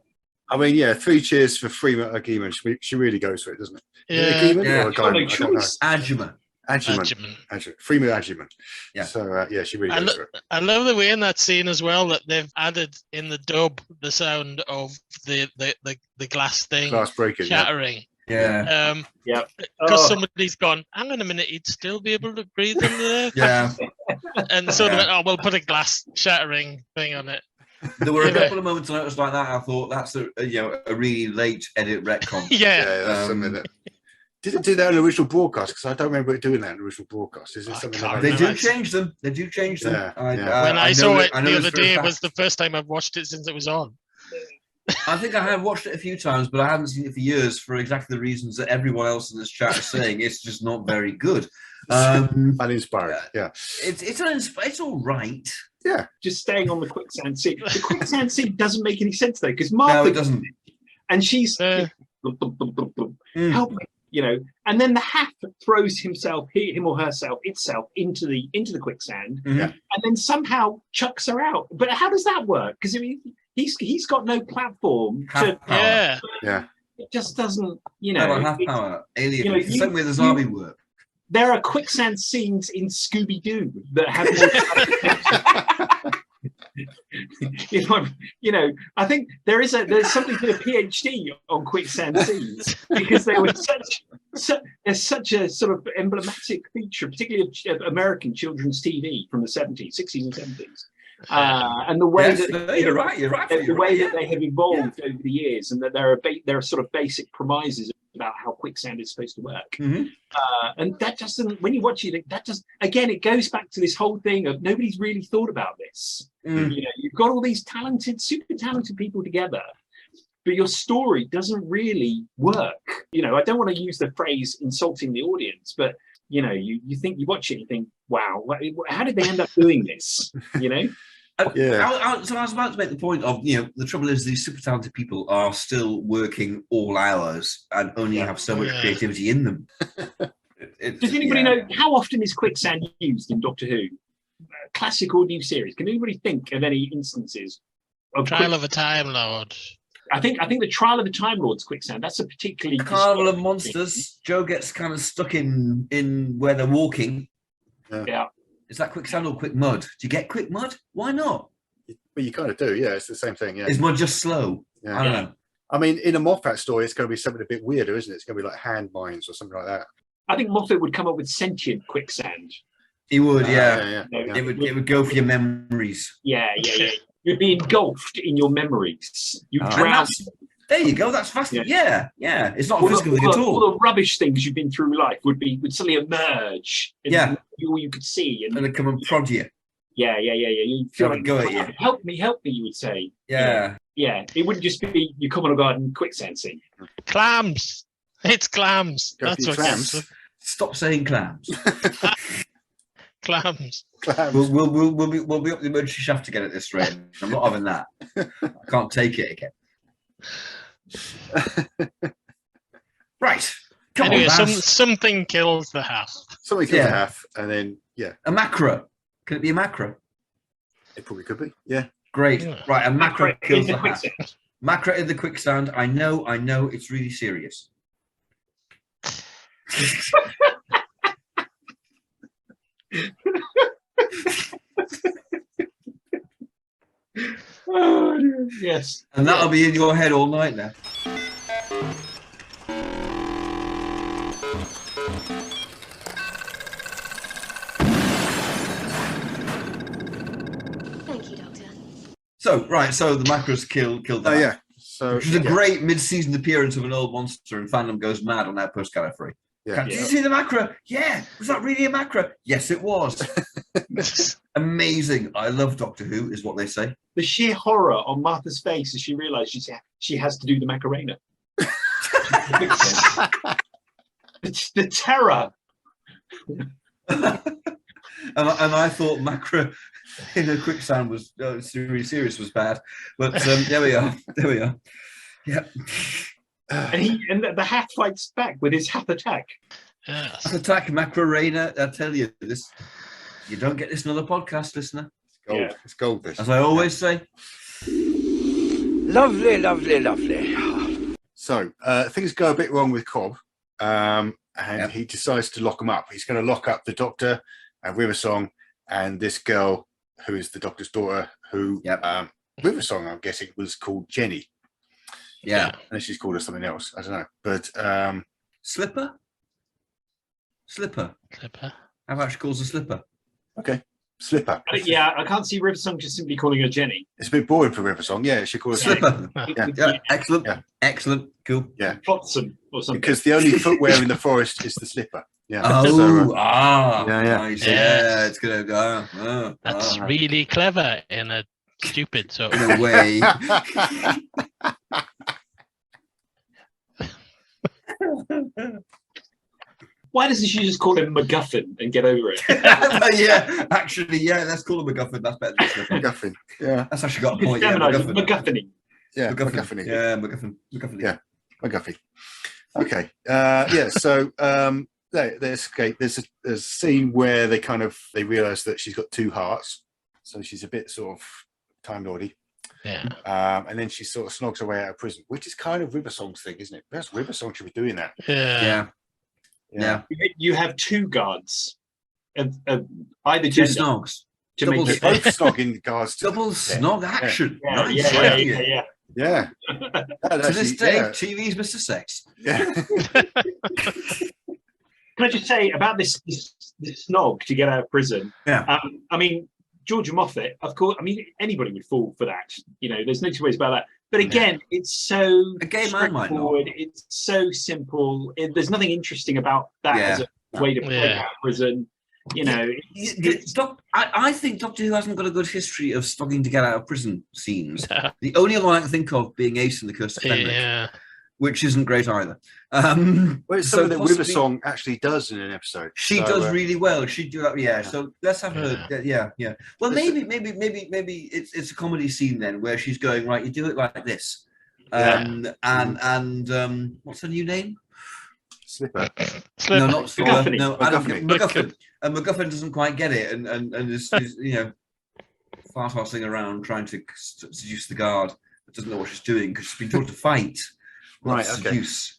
I mean, yeah, 3 cheers for Freema Agyeman. She really goes for it, doesn't it? Yeah. Agyeman Yeah. or Agyeman? I don't know. Adjuma. Agyeman. Freema Agyeman. Yeah. So yeah, she really goes for it. I love the way in that scene as well that they've added in the dub the sound of the glass thing Glass breaking. shattering. Yeah. Because somebody's gone, hang on a minute, he'd still be able to breathe in there. Yeah. And so they went, oh, we'll put a glass shattering thing on it. There were a couple of moments I noticed like that. I thought that's a really late edit retcon. Yeah. That's something that. Did it do that on the original broadcast? Because I don't remember it doing that in the original broadcast. Is it something that They do change them. They do change them. Yeah, When I saw it the other day, it was was the first time I've watched it since it was on. I think I have watched it a few times, but I haven't seen it for years for exactly the reasons that everyone else in this chat is saying. It's just not very good. Uninspired. Yeah. It's all right. Yeah. Just staying on the quicksand scene. The quicksand scene doesn't make any sense though, because No, Martha it doesn't. and she's help me, you know, and then the half throws him or herself into the quicksand, and then somehow chucks her out. But how does that work? Because I mean, he's got no platform to. Yeah. It just doesn't, you know. Half power, alien. You know, the same way the zombie work. There are quicksand scenes in Scooby Doo that have more. You know, I think there's something to the PhD on quicksand scenes because they were such a sort of emblematic feature, particularly of American children's TV from the 70s, 60s, and 70s. And the way you're right. The way that they have evolved over the years, and that there are sort of basic premises about how quicksand is supposed to work. And that just doesn't. When you watch it, that just again, it goes back to this whole thing of nobody's really thought about this. You know, you've got all these super talented people together, but your story doesn't really work. You know, I don't want to use the phrase insulting the audience, but you know, you watch it and you think, wow, how did they end up doing this? You know. So I was about to make the point of, you know, the trouble is these super talented people are still working all hours and only have so much creativity in them. Does anybody know how often is quicksand used in Doctor Who? Classic or new series? Can anybody think of any instances of Trial of a Time Lord? I think the Trial of the Time Lord's quicksand. That's a particularly Carnival of Monsters. Joe gets kind of stuck in where they're walking. Yeah. Is that quicksand or quick mud? Do you get quick mud? Why not? But you kind of do, yeah. It's the same thing, yeah. Is mud just slow? Yeah. I don't know. I mean, in a Moffat story, it's going to be something a bit weirder, isn't it? It's going to be like hand mines or something like that. I think Moffat would come up with sentient quicksand. He would, yeah. It would go for your memories. Yeah. You'd be engulfed in your memories. You drown. There you go. That's fascinating. Yeah. It's not physical at all. All the rubbish things you've been through in life would suddenly emerge. And you could see, and they come and prod you. Yeah. You feel like, go at you. Help me, you would say. Yeah. Yeah. It wouldn't just be you come on a garden quicksand scene. Clams. It's clams. That's what clams. Stop saying clams. Clams. Clams. We'll be up the emergency shaft to get at this rate. I'm not having that. I can't take it again. Right. Come Anyway, on, Baz. something kills the half. Something kills a half, and then a macra. Can it be a macra? It probably could be. Yeah. Great. Yeah. Right, a macra kills in the the half. quicksand. Macra in the quicksand. I know. It's really serious. Oh, yes. And that'll be in your head all night now. Thank you, Doctor. So the macras killed the Oh half. yeah. So Which is a great mid-season appearance of an old monster, and fandom goes mad on that post Gallifrey. Yeah. Did you see the macra? Yeah. Was that really a macra? Yes, it was. Amazing. I love Doctor Who, is what they say. The sheer horror on Martha's face as she realised she has to do the Macarena. It's the terror. And I thought macra in a quicksand was really serious was bad, but there we are. Yeah. And the hat fights back with his hat attack. Yes. Hat attack Macarena. I tell you this. You don't get this in another podcast, listener. It's gold. Yeah. It's gold. This. As I always say. Lovely, lovely, lovely. So things go a bit wrong with Cobb, and he decides to lock them up. He's going to lock up the Doctor and River Song and this girl who is the Doctor's daughter, who River Song, I'm guessing, was called Jenny. Yeah. And she's called her something else. I don't know. But Slipper. Slipper. How about she calls her Slipper? Okay. Slipper. Yeah, I can't see Riversong just simply calling her Jenny. It's a bit boring for River Song. Yeah, she calls her Slipper. Yeah. Excellent. Yeah. Excellent. Cool. Yeah. Flotsam or something. Because the only footwear in the forest is the slipper. Yeah. Oh, yeah. Nice. Yeah. Yeah, it's gonna go. That's really clever in a stupid sort in of a way. Why doesn't she just call him MacGuffin and get over it? Yeah, actually, yeah, let's call him MacGuffin. That's better than Slipper. MacGuffin. Yeah. That's actually got a point. It's Yeah, feminized, MacGuffin. MacGuffining. Yeah. MacGuffin. MacGuffin. Yeah, MacGuffin. Yeah. MacGuffin. Okay. Yeah. So they escape. There's a scene where they realise that she's got two hearts, so she's a bit sort of Time Lordy. yeah. And then she sort of snogs her way out of prison, which is kind of River Song's thing, isn't it? That's River Song should be doing that. Yeah. Yeah. You have two guards, either Two gender, snogs. to Double make it. Both snogging guards. Double snog action. Yeah, Nice. yeah, Like yeah, it. yeah. Yeah. To this day, TV's Mr. Sex. Yeah. Can I just say about this snog to get out of prison? Yeah. I mean, Georgia Moffat, of course. I mean, anybody would fall for that. You know, there's no two ways about that. But again, it's so A gay man might not. straightforward. It's so simple. There's nothing interesting about that as a way to play out of prison. You know, I think Doctor Who hasn't got a good history of struggling to get out of prison scenes. The only other one I can think of being Ace in the Curse of Fenric, Yeah. which isn't great either. Well, it's something that possibly- River Song actually does in an episode. She So, does really well. She do that, yeah. So let's have her. Yeah. Well, This- maybe it's a comedy scene then where she's going right. You do it like this, Yeah. and what's her new name? Slipper. No, not Slipper. MacGuffin. No, I don't get MacGuffin. MacGuffin. And MacGuffin doesn't quite get it, and is fart-hossing around trying to seduce the guard, but doesn't know what she's doing because she's been told to fight, not Right, to okay. seduce.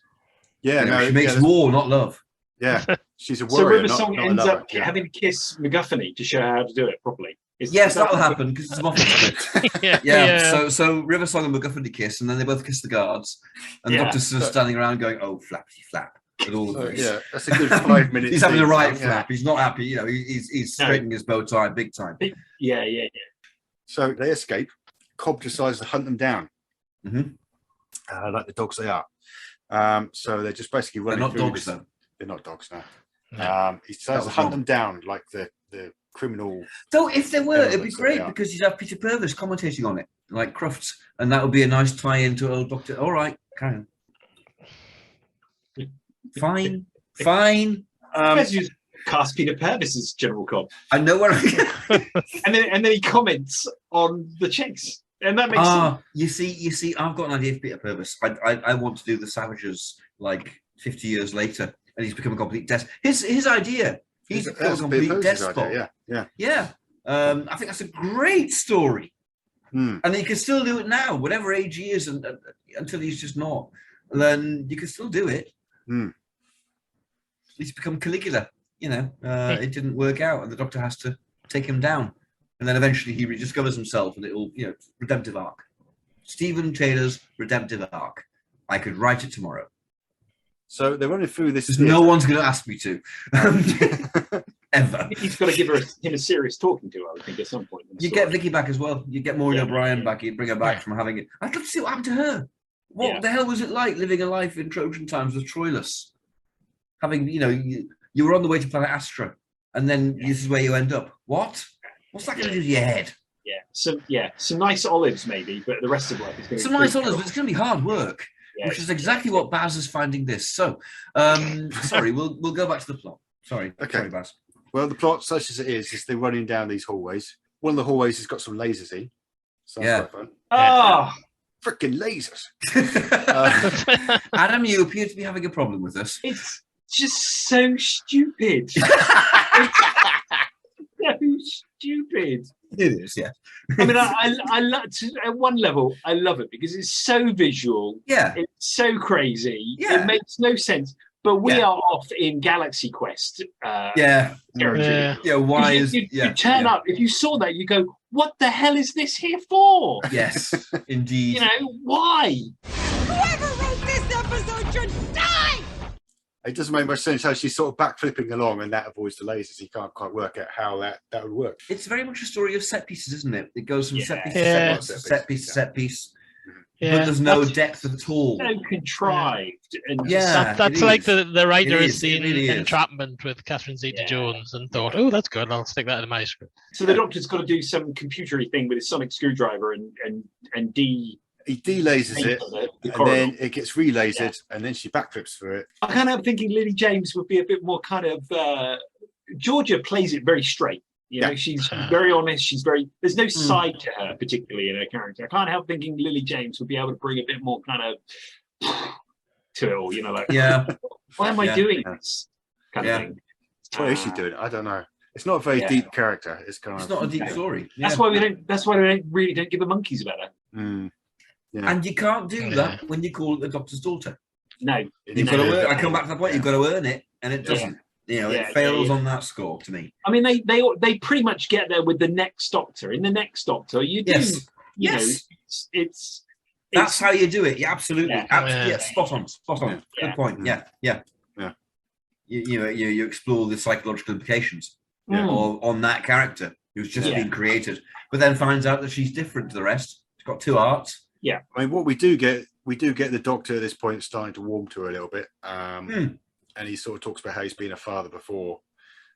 Yeah, You know, no, she makes yeah, war, not love. yeah. She's a so warrior, River not, Song not a ends lover. up Yeah. having to kiss MacGuffin to show her how to do it properly. Yes, that'll happen because it's a Moffat script. Yeah. Yeah. So River Song and MacGuffin kiss, and then they both kiss the guards, and the Yeah. Doctor's sort of standing around going, "Oh, flappy flap." At all of So, this. yeah, that's a good 5 minutes. He's having the scene, right yeah. flap. He's not happy. You know, he's No. straightening his bow tie big time. Yeah. So they escape. Cobb decides to hunt them down, Mhm. like the dogs they are. So they're just basically They're running not through dogs, this- though. They're not dogs, no. No. He decides to was hunt wrong. them down like the criminal. Though if there were, it'd be Elements that great they are. because you'd have Peter Purves commentating on it, like Crufts, and that would be a nice tie-in to old Doctor. All right, carry on. Fine. Let's just cast Peter Purvis as General Cobb. I know where. and then he comments on the chase, and that makes sense. You see, I've got an idea for Peter Purvis. I want to do the Savages like 50 years later, and he's become a complete despot. His idea. He's become a complete despot. Yeah. I think that's a great story. And he can still do it now, whatever age he is, and until he's just not. Then you can still do it. He's become Caligula. It didn't work out, and the Doctor has to take him down. And then eventually he rediscovers himself, and it'll, redemptive arc. Stephen Taylor's redemptive arc. I could write it tomorrow. So they're running through this. No one's going to ask me to. Ever. He's got to give him a serious talking to, I would think, at some point. You get Vicky back as well. You get Maureen O'Brien back. You bring her back from having it. I'd love to see what happened to her. What the hell was it like living a life in Trojan times with Troilus? Having, you were on the way to planet Astra, and then this is where you end up. What? What's that going to do to your head? Some nice olives maybe, but the rest of life is going to be nice olives, but it's going to be hard work, which is exactly what Baz is finding this. So, sorry, we'll go back to the plot. Sorry, Baz. Well, the plot, such as it is they're running down these hallways. One of the hallways has got some lasers in. So that's quite fun. Freaking lasers! Adam, you appear to be having a problem with this. It's just so stupid. So stupid. It is, yeah. I mean, I love at one level. I love it because it's so visual. Yeah, it's so crazy. Yeah, it makes no sense. But we are off in Galaxy Quest. Territory. Why you turn up? If you saw that, you go, "What the hell is this here for?" Yes, indeed. Why? Whoever wrote this episode should die! It doesn't make much sense how she's sort of backflipping along and that avoids the lasers. You can't quite work out how that would work. It's very much a story of set pieces, isn't it? It goes from set piece to set piece to set piece. But there's no depth at all. So contrived. And that's like the writer has seen Entrapment with Catherine Zeta-Jones and thought, oh, that's good, I'll stick that in my script. So the Doctor's got to do some computery thing with his sonic screwdriver and he delasers it, and then it gets relasered, and then she backflips through it. I kind of thinking Lily James would be a bit more kind of Georgia plays it very straight. She's very honest. She's there's no side to her, particularly in her character. I can't help thinking Lily James would be able to bring a bit more kind of to it all, why am I doing this kind of thing? What is she doing? I don't know. It's not a very deep character. It's not a deep story. That's why we don't give a monkeys about her. And you can't do that when you call it the Doctor's daughter. No, you've got to I come back to the point. You've got to earn it, and it doesn't. It fails on that score to me. I mean, they pretty much get there with the next Doctor. In the next Doctor, you do. It's that's how you do it. Yeah, absolutely. Spot on. Good point. Yeah. You explore the psychological implications on that character who's just been created, but then finds out that she's different to the rest. She's got two hearts. Yeah. I mean, what we do get the Doctor at this point starting to warm to her a little bit. And he sort of talks about how he's been a father before.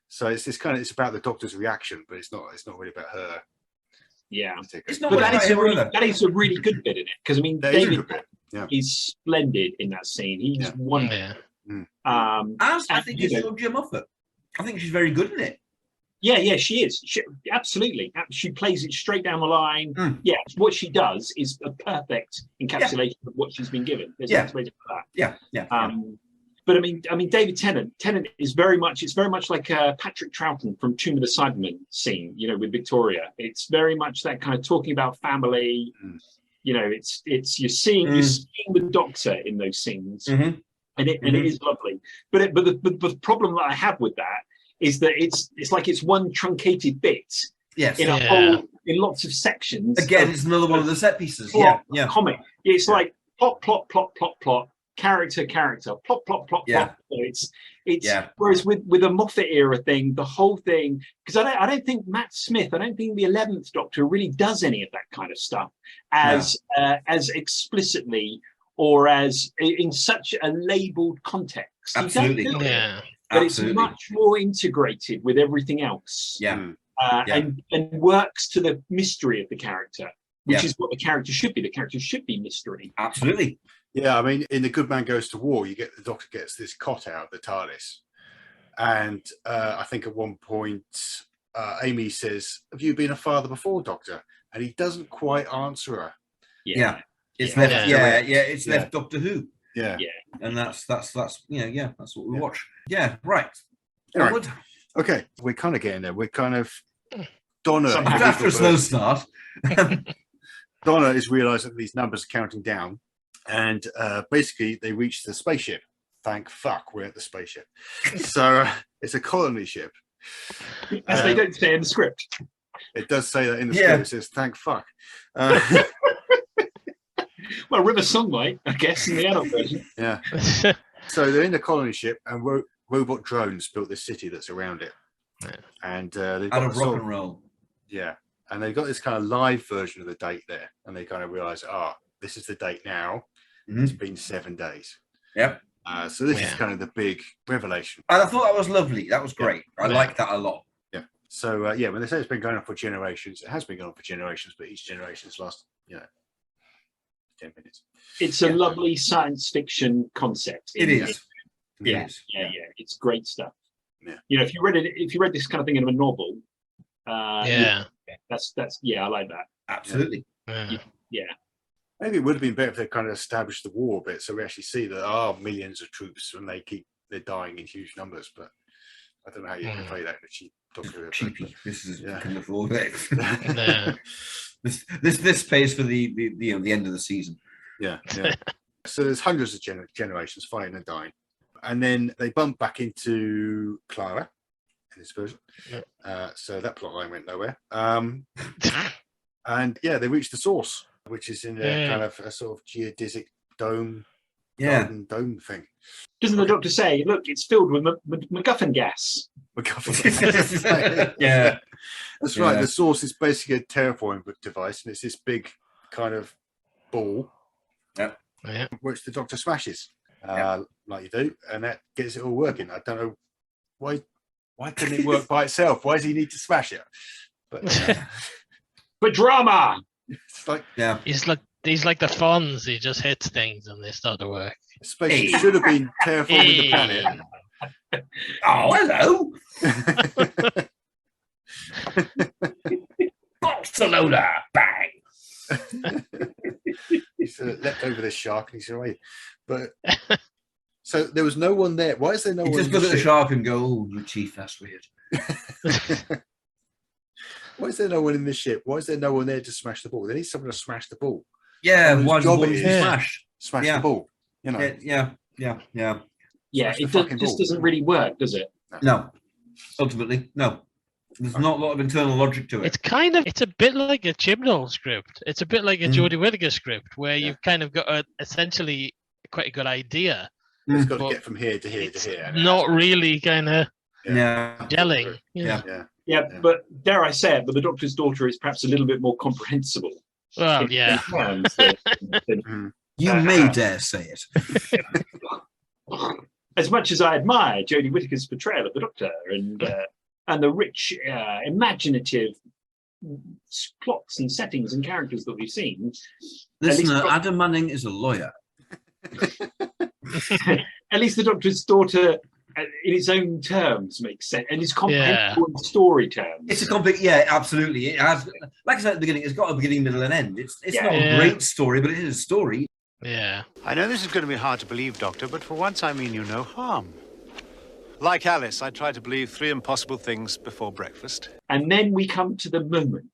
So it's about the Doctor's reaction, but it's not really about her. Yeah. It's not. But that is a really good bit in it. Because I mean, David is splendid in that scene. He's wonderful. I think it's Georgia Moffat. I think she's very good in it. Yeah, she is. Absolutely. She plays it straight down the line. Yeah, what she does is a perfect encapsulation of what she's been given. There's no space for that. Yeah. But I mean, David Tennant is very much like Patrick Troughton from Tomb of the Cybermen scene, with Victoria. It's very much that kind of talking about family. It's you're seeing the Doctor in those scenes, and it is lovely. But the problem that I have with that is that it's like it's one truncated bit. Yes. In lots of sections. Again, it's another one of the set pieces. Comic. It's like plot. Character, plot. It's whereas with a Moffat era thing, the whole thing, because I don't think Matt Smith, I don't think the 11th Doctor really does any of that kind of stuff as explicitly or as in such a labeled context. Absolutely. But it's much more integrated with everything else. And works to the mystery of the character, which is what the character should be. The character should be mystery. Absolutely. Yeah, I mean, in The Good Man Goes to War, the Doctor gets this cot out of the TARDIS, And I think at one point, Amy says, "Have you been a father before, Doctor?" And he doesn't quite answer her. Yeah. It's Yeah. left. Yeah. It's left Doctor Who. Yeah. And that's that's what we watch. Yeah, right. All right. Onward. Okay, we're kind of getting there. We're kind of Donna. After a slow start. Donna is realizing that these numbers are counting down, and basically they reach the spaceship. Thank fuck we're at the spaceship. So it's a colony ship. As they don't say in the script. It does say that in the script. It says thank fuck. Well, River Song might, I guess, in the adult version. Yeah. So they're in the colony ship, and robot drones built this city that's around it. And they've got Out of rock and roll. Yeah. And they've got this kind of live version of the date there. And they kind of realize, this is the date now. It's been 7 days. Yep. So this is kind of the big revelation. And I thought that was lovely. That was great. I like that a lot. Yeah. So, when they say it's been going on for generations, it has been going on for generations, but each generation's last, 10 minutes. It's a lovely science fiction concept. It is. Yeah. It's great stuff. Yeah. If you read this kind of thing in a novel, that's I like that. Absolutely. Yeah. Maybe it would have been better if they kind of established the war a bit, so we actually see that there are millions of troops and they're dying in huge numbers. But I don't know how you can play that in a cheap Doctor. Cheapy. This is we can afford it. This pays for the end of the season. Yeah. So there's hundreds of generations fighting and dying, and then they bump back into Clara in this version. So that plot line went nowhere. And they reach the source, which is in a kind of a sort of geodesic dome, dome thing. Doesn't the Doctor say, "Look, it's filled with MacGuffin gas"? Yeah, that's right. The source is basically a terraforming device, and it's this big kind of ball, which the Doctor smashes, like you do, and that gets it all working. I don't know why couldn't it work by itself? Why does he need to smash it? But drama. It's like he's like the Fonz. He just hits things and they start to work. The spaceship should have been terraforming the planet. Oh, hello. Barcelona, bang. He's leapt over this shark and he's away. But so there was no one there. Why is there no one? Just look at the shark and go, "Oh, you chief, that's weird." Why is there no one in this ship? Why is there no one there to smash the ball? They need someone to smash the ball. Yeah, why job is is smash the ball. Yeah. It just doesn't really work, does it? No. Ultimately, no. There's not a lot of internal logic to it. It's a bit like a Chibnall script. It's a bit like a Jodie Whittaker script where you've kind of got essentially quite a good idea. It's got to get from here to here to here. Not really kind of gelling. Yeah, but dare I say it, but the Doctor's daughter is perhaps a little bit more comprehensible. Well, yeah. You may dare say it. As much as I admire Jodie Whittaker's portrayal of the Doctor and the rich, imaginative plots and settings and characters that we've seen. Listener, Adam Manning is a lawyer. At least the Doctor's daughter, in its own terms, makes sense, and it's comprehensible in story terms. It's a complete, absolutely. It has, like I said at the beginning, it's got a beginning, middle, and end. It's not a great story, but it is a story. Yeah. I know this is going to be hard to believe, Doctor, but for once I mean you no harm. Like Alice, I try to believe 3 impossible things before breakfast. And then we come to the moment.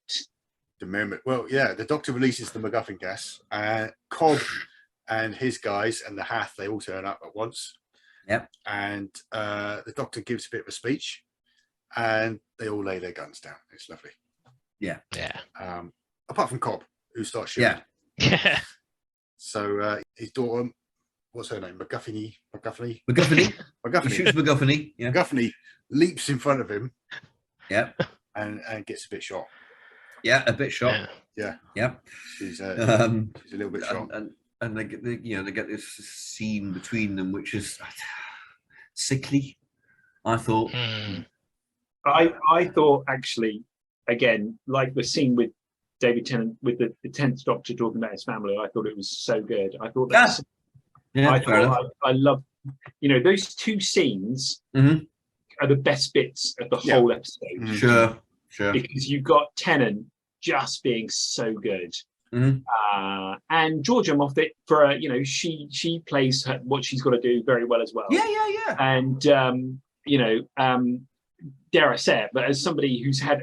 The moment. Well, the Doctor releases the MacGuffin gas. Cobb and his guys and the Hath, they all turn up at once. Yep. And the Doctor gives a bit of a speech, and they all lay their guns down. It's lovely. Yeah. Apart from Cobb, who starts shooting. Yeah. So his daughter, what's her name? MacGuffin. He shoots MacGuffin. Yeah. MacGuffin leaps in front of him. Yeah. And gets a bit shot. Yeah, a bit shot. Yeah. She's a little bit shot. And they get this scene between them, which is sickly. I thought. I thought actually, again, like the scene with David Tennant with the 10th Doctor talking about his family. I thought it was so good. I thought I love, those two scenes. Mm-hmm. are the best bits of the whole episode. Sure. Because you've got Tennant just being so good. And Georgia Moffat, for she plays what she's got to do very well as well. Yeah. And dare I say it, but as somebody's had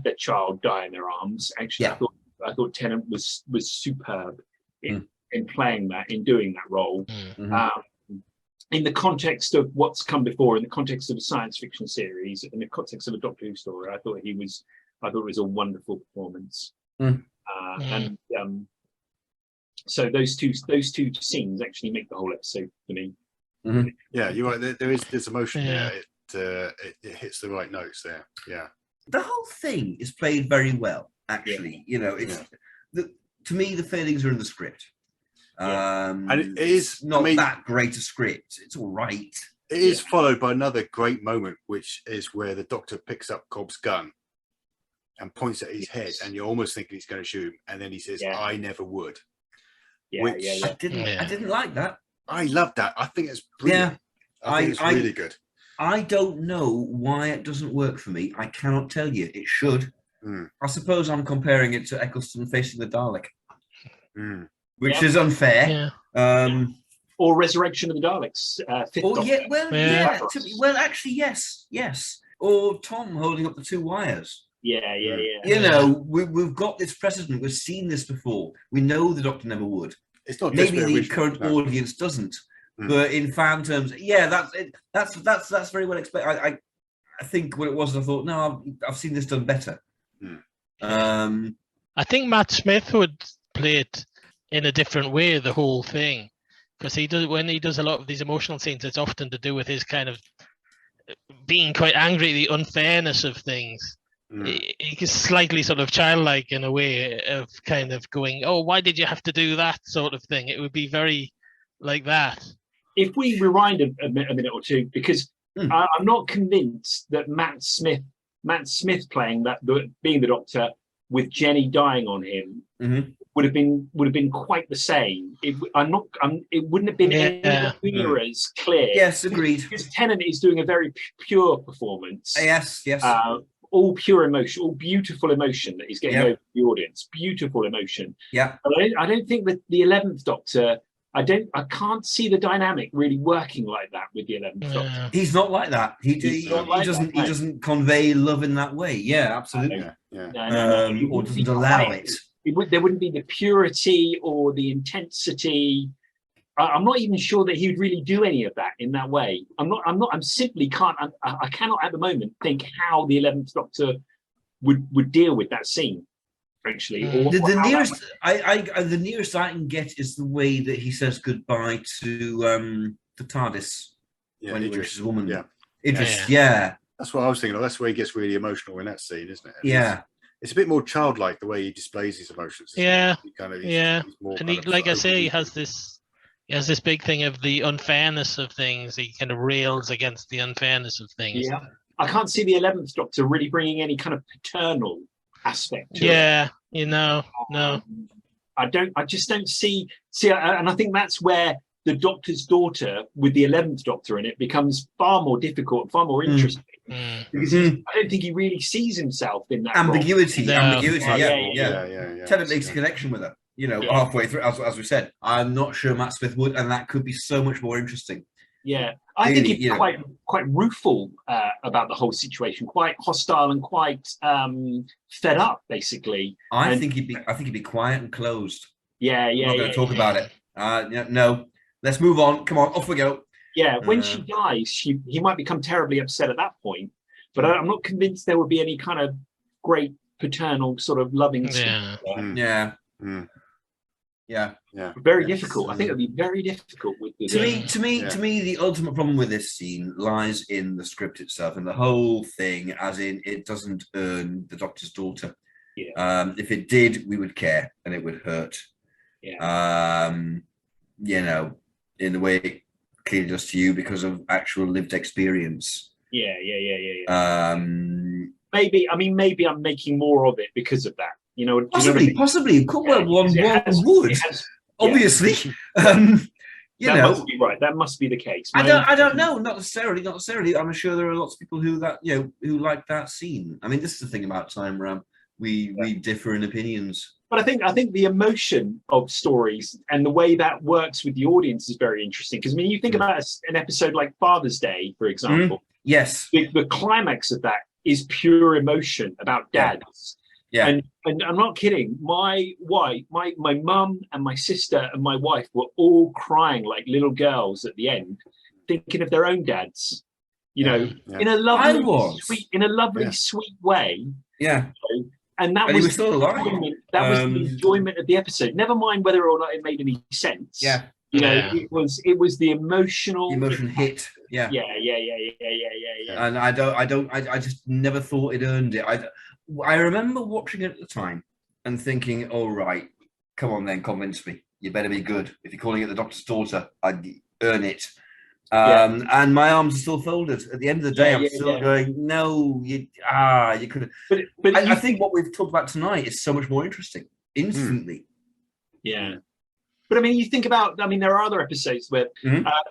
their child die in their arms, actually, I thought Tennant was superb in playing that, in doing that role. In the context of what's come before, in the context of a science fiction series, in the context of a Doctor Who story, I thought it was a wonderful performance. And so those two scenes actually make the whole episode for me. Yeah, you're right. There's emotion there. It hits the right notes there. Yeah. The whole thing is played very well, actually. It's to me, the failings are in the script. And it is not that great a script. It's all right. It is followed by another great moment, which is where the Doctor picks up Cobb's gun and points at his head, and you're almost thinking he's going to shoot him, and then he says, "I never would." I didn't like that. I love that. I think it's brilliant. I think it's really good. I don't know why it doesn't work for me. I cannot tell you. It should. I suppose I'm comparing it to Eccleston facing the Dalek, which is unfair. Or Resurrection of the Daleks. Actually, yes. Or Tom holding up the two wires. We've got this precedent. We've seen this before. We know the Doctor never would. It's not maybe the current audience doesn't, but in fan terms, that's very well expected. I think what it was, I thought, no, I've seen this done better. I think Matt Smith would play it in a different way, the whole thing, because when he does a lot of these emotional scenes, it's often to do with his kind of being quite angry, the unfairness of things. He's slightly sort of childlike in a way of kind of going, "Oh, why did you have to do that?" sort of thing. It would be very like that. If we rewind a minute or two, because I'm not convinced that Matt Smith playing that, being the Doctor with Jenny dying on him, would have been quite the same. It wouldn't have been anywhere as clear. Yes, agreed. Because Tennant is doing a very pure performance. Yes. All pure emotion, all beautiful emotion that he's getting over the audience. Beautiful emotion. Yeah. But I don't think that the 11th Doctor, I can't see the dynamic really working like that with the 11th Doctor. He's not like that. He doesn't convey love in that way. Yeah, absolutely. No. Or doesn't allow it. There wouldn't be the purity or the intensity. I'm not even sure that he would really do any of that in that way. I simply can't. I cannot at the moment think how the 11th Doctor would deal with that scene. Actually, the nearest I can get is the way that he says goodbye to the TARDIS when he introduces a woman. Idris. That's what I was thinking. That's where he gets really emotional in that scene, isn't it? It's a bit more childlike the way he displays his emotions. He's more and like I say, he has this big thing of the unfairness of things. He kind of rails against the unfairness of things. Yeah, I can't see the 11th Doctor really bringing any kind of paternal aspect to it. No. I just don't see, and I think that's where the Doctor's daughter with the 11th Doctor in it becomes far more difficult, far more interesting. Because I don't think he really sees himself in that ambiguity. Yeah. Tennant makes a connection with her. Halfway through, as we said, I'm not sure Matt Smith would, and that could be so much more interesting. Yeah, I think he'd be quite rueful about the whole situation, quite hostile and quite fed up, basically. I think he'd be quiet and closed. Yeah. We're not going to talk about it. No, let's move on. Come on, off we go. Yeah, when she dies, he might become terribly upset at that point, but I'm not convinced there would be any kind of great paternal sort of loving. Very difficult. I think it'd be very difficult with the to me the ultimate problem with this scene lies in the script itself and the whole thing, as in it doesn't earn the Doctor's daughter. If it did, we would care and it would hurt. In the way it clearly does to you because of actual lived experience. Maybe I'm making more of it because of that. Possibly. One would obviously. You that know, must be right. That must be the case. I don't know. Not necessarily. I'm sure there are lots of people who who like that scene. I mean, this is the thing about Time Ram. We differ in opinions. But I think the emotion of stories and the way that works with the audience is very interesting. Because I mean, you think about an episode like Father's Day, for example. Yes. The climax of that is pure emotion about dads. Yeah. And I'm not kidding. My wife, my mum and my sister and my wife were all crying like little girls at the end, thinking of their own dads. You know, in a lovely, sweet way. Yeah. You know, and that he was still alive. Was the enjoyment of the episode. Never mind whether or not it made any sense. Yeah. You know, it was the emotional emotion hit. Yeah. Yeah. And I just never thought it earned it. I remember watching it at the time and thinking, "Oh right, come on then, convince me. You better be good. If you're calling it the Doctor's daughter, I'd earn it." And my arms are still folded. At the end of the day, I'm still going, "No, you could have." But I think what we've talked about tonight is so much more interesting. Instantly. Yeah. But I mean, you think about. I mean, there are other episodes where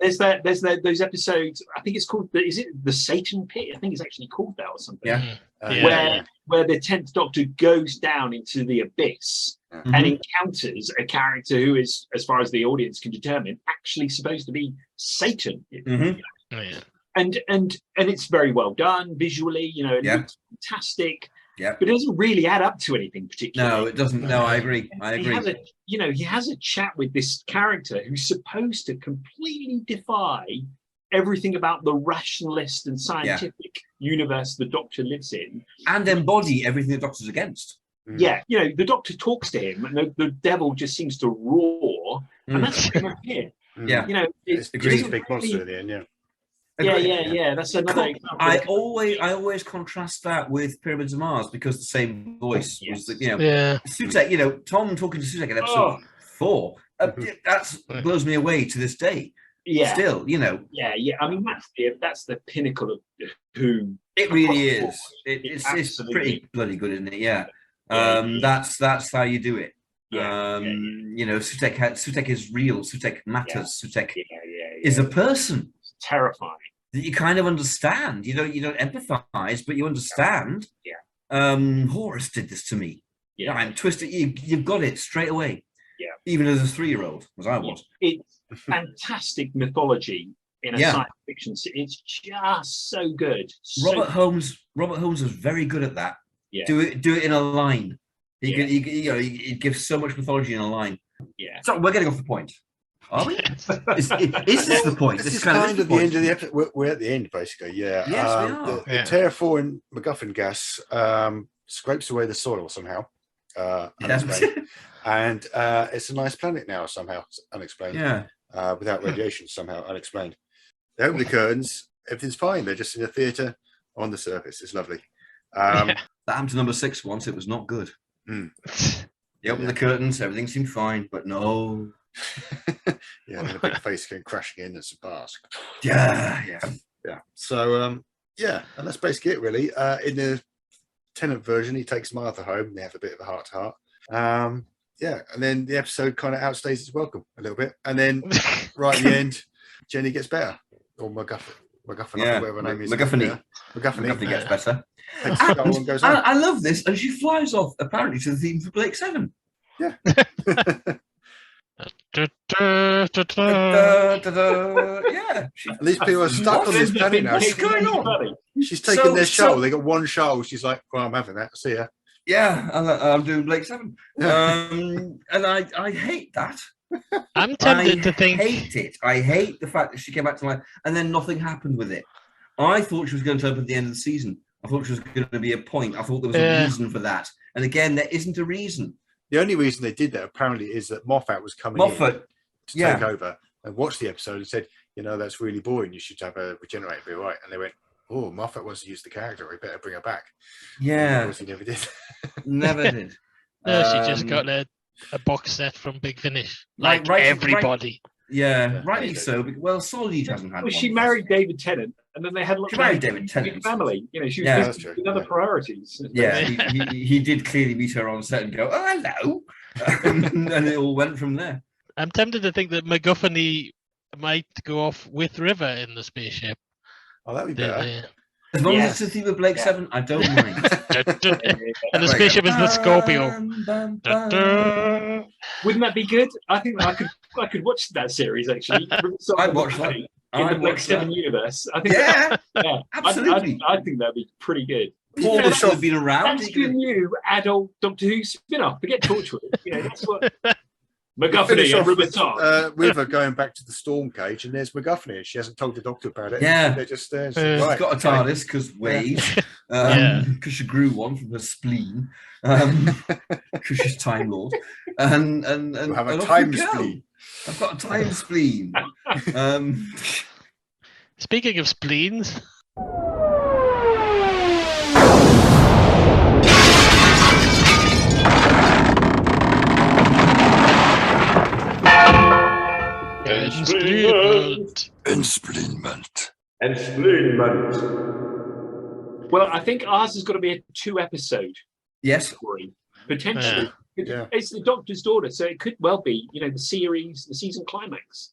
there's those episodes. I think it's called. Is it the Satan Pit? I think it's actually called that or something. Yeah. Where the 10th Doctor goes down into the abyss and encounters a character who is, as far as the audience can determine, actually supposed to be Satan. And it's very well done visually. You know, it looks fantastic. Yeah, but it doesn't really add up to anything particularly. No, it doesn't. No, I agree. He has a chat with this character who's supposed to completely defy everything about the rationalist and scientific universe the Doctor lives in, and embody everything the Doctor's against. Yeah, you know, the Doctor talks to him, and the devil just seems to roar, and that's what we're here. Yeah, you know, it's the great big monster at the end. Yeah. That's another example. I always contrast that with Pyramids of Mars because the same voice was the, Sutek. You know, Tom talking to Sutek in episode 4. That blows me away to this day. Yeah, still, you know. Yeah. I mean, that's the pinnacle of Who. It really is. It's pretty bloody good, isn't it? Yeah. That's how you do it. You know, Sutek is real. Sutek matters. Sutek is a person. It's terrifying. That you kind of understand. You don't empathize, but you understand. Horus did this to me. I'm twisted. You've got it straight away. Yeah. Even as a 3-year-old, as I was. It's fantastic mythology in a science fiction. It's just so good. Robert Holmes was very good at that. Yeah. Do it in a line. He gives so much mythology in a line. Yeah. So we're getting off the point. Are we? Is this the point? This is kind of the end of the episode. We're at the end, basically. Yeah. Yes, we are. The terraforming MacGuffin gas scrapes away the soil somehow. Unexplained. And it's a nice planet now somehow, unexplained. Yeah. Without radiation somehow, unexplained. They open the curtains, everything's fine. They're just in a theatre on the surface. It's lovely. That happened to number 6 once. It was not good. They opened the curtains, everything seemed fine, but no. And then a big face came crashing in. It's a mask. Yeah. So and that's basically it, really. In the Tennant version, he takes Martha home. And they have a bit of a heart-to-heart. And then the episode kind of outstays its welcome a little bit, and then right at the end, Jenny gets better, or MacGuffin, whatever her name is. MacGuffin gets better. And goes on. I love this, and she flies off apparently to the theme for Blake 7. Yeah. Yeah. These people are stuck on this planet now. What's going on? She's taking their show. They got one show. She's like, "Well, I'm having that. See ya." Yeah, I'm doing Blake 7. And I hate that. I'm tempted to think. I hate it. I hate the fact that she came back to life and then nothing happened with it. I thought she was going to turn up at the end of the season. I thought she was going to be a point. I thought there was a reason for that. And again, there isn't a reason. The only reason they did that apparently is that Moffat was coming in to take over and watch the episode and said, that's really boring. You should have a regenerator, be right. And they went, "Oh, Moffat wants to use the character. We better bring her back." Yeah. He never did. Never did. No, she just got a box set from Big Finish. Like everybody. Rightly so. Well, Solid hasn't had one. She married David Tennant, and then they had she married David Tennant. Family. She was with other priorities. Yeah, he did clearly meet her on set and go, "Oh, hello," and it all went from there. I'm tempted to think that MacGuffin might go off with River in the spaceship. Oh, that'd be better. As long as it's a theme of Blake 7, I don't mind. And the spaceship is the Scorpio. Wouldn't that be good? I think I could watch that series actually. I'd watch that. In the Blake 7 universe. I think absolutely. I think that'd be pretty good. Paul should have been around. That's your new adult Doctor Who spin-off. Forget Torchwood. That's what MacGuffin and River going back to the storm cage, and there's MacGuffin. She hasn't told the Doctor about it. Yeah, they're just there. She's got a TARDIS because Wade, because she grew one from her spleen, because she's Time Lord, and we'll have a time spleen. I've got a time spleen. Speaking of spleens. Enspleenment. Well, I think ours has got to be a 2-episode story, potentially. Yeah. It's the Doctor's daughter, so it could well be, the season climax.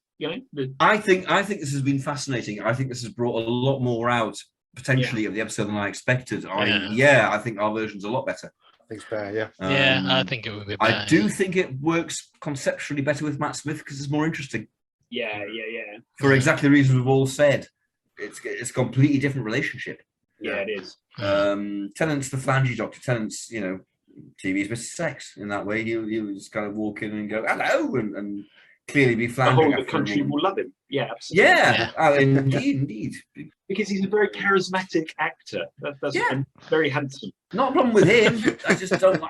I think this has been fascinating. I think this has brought a lot more out potentially of the episode than I expected. I think our version's a lot better. I think it's better, I think it would be better. I do think it works conceptually better with Matt Smith because it's more interesting. Yeah. For exactly the reasons we've all said. It's a completely different relationship. Yeah, it is. Tennant's the flangey Doctor. Tennant's, TV's Mr. Sex in that way. He was kind of walk in and go, hello, and clearly be flanging. The whole country will love him. Yeah, absolutely. Yeah. Oh, indeed. Because he's a very charismatic actor. That's and very handsome. Not a problem with him. I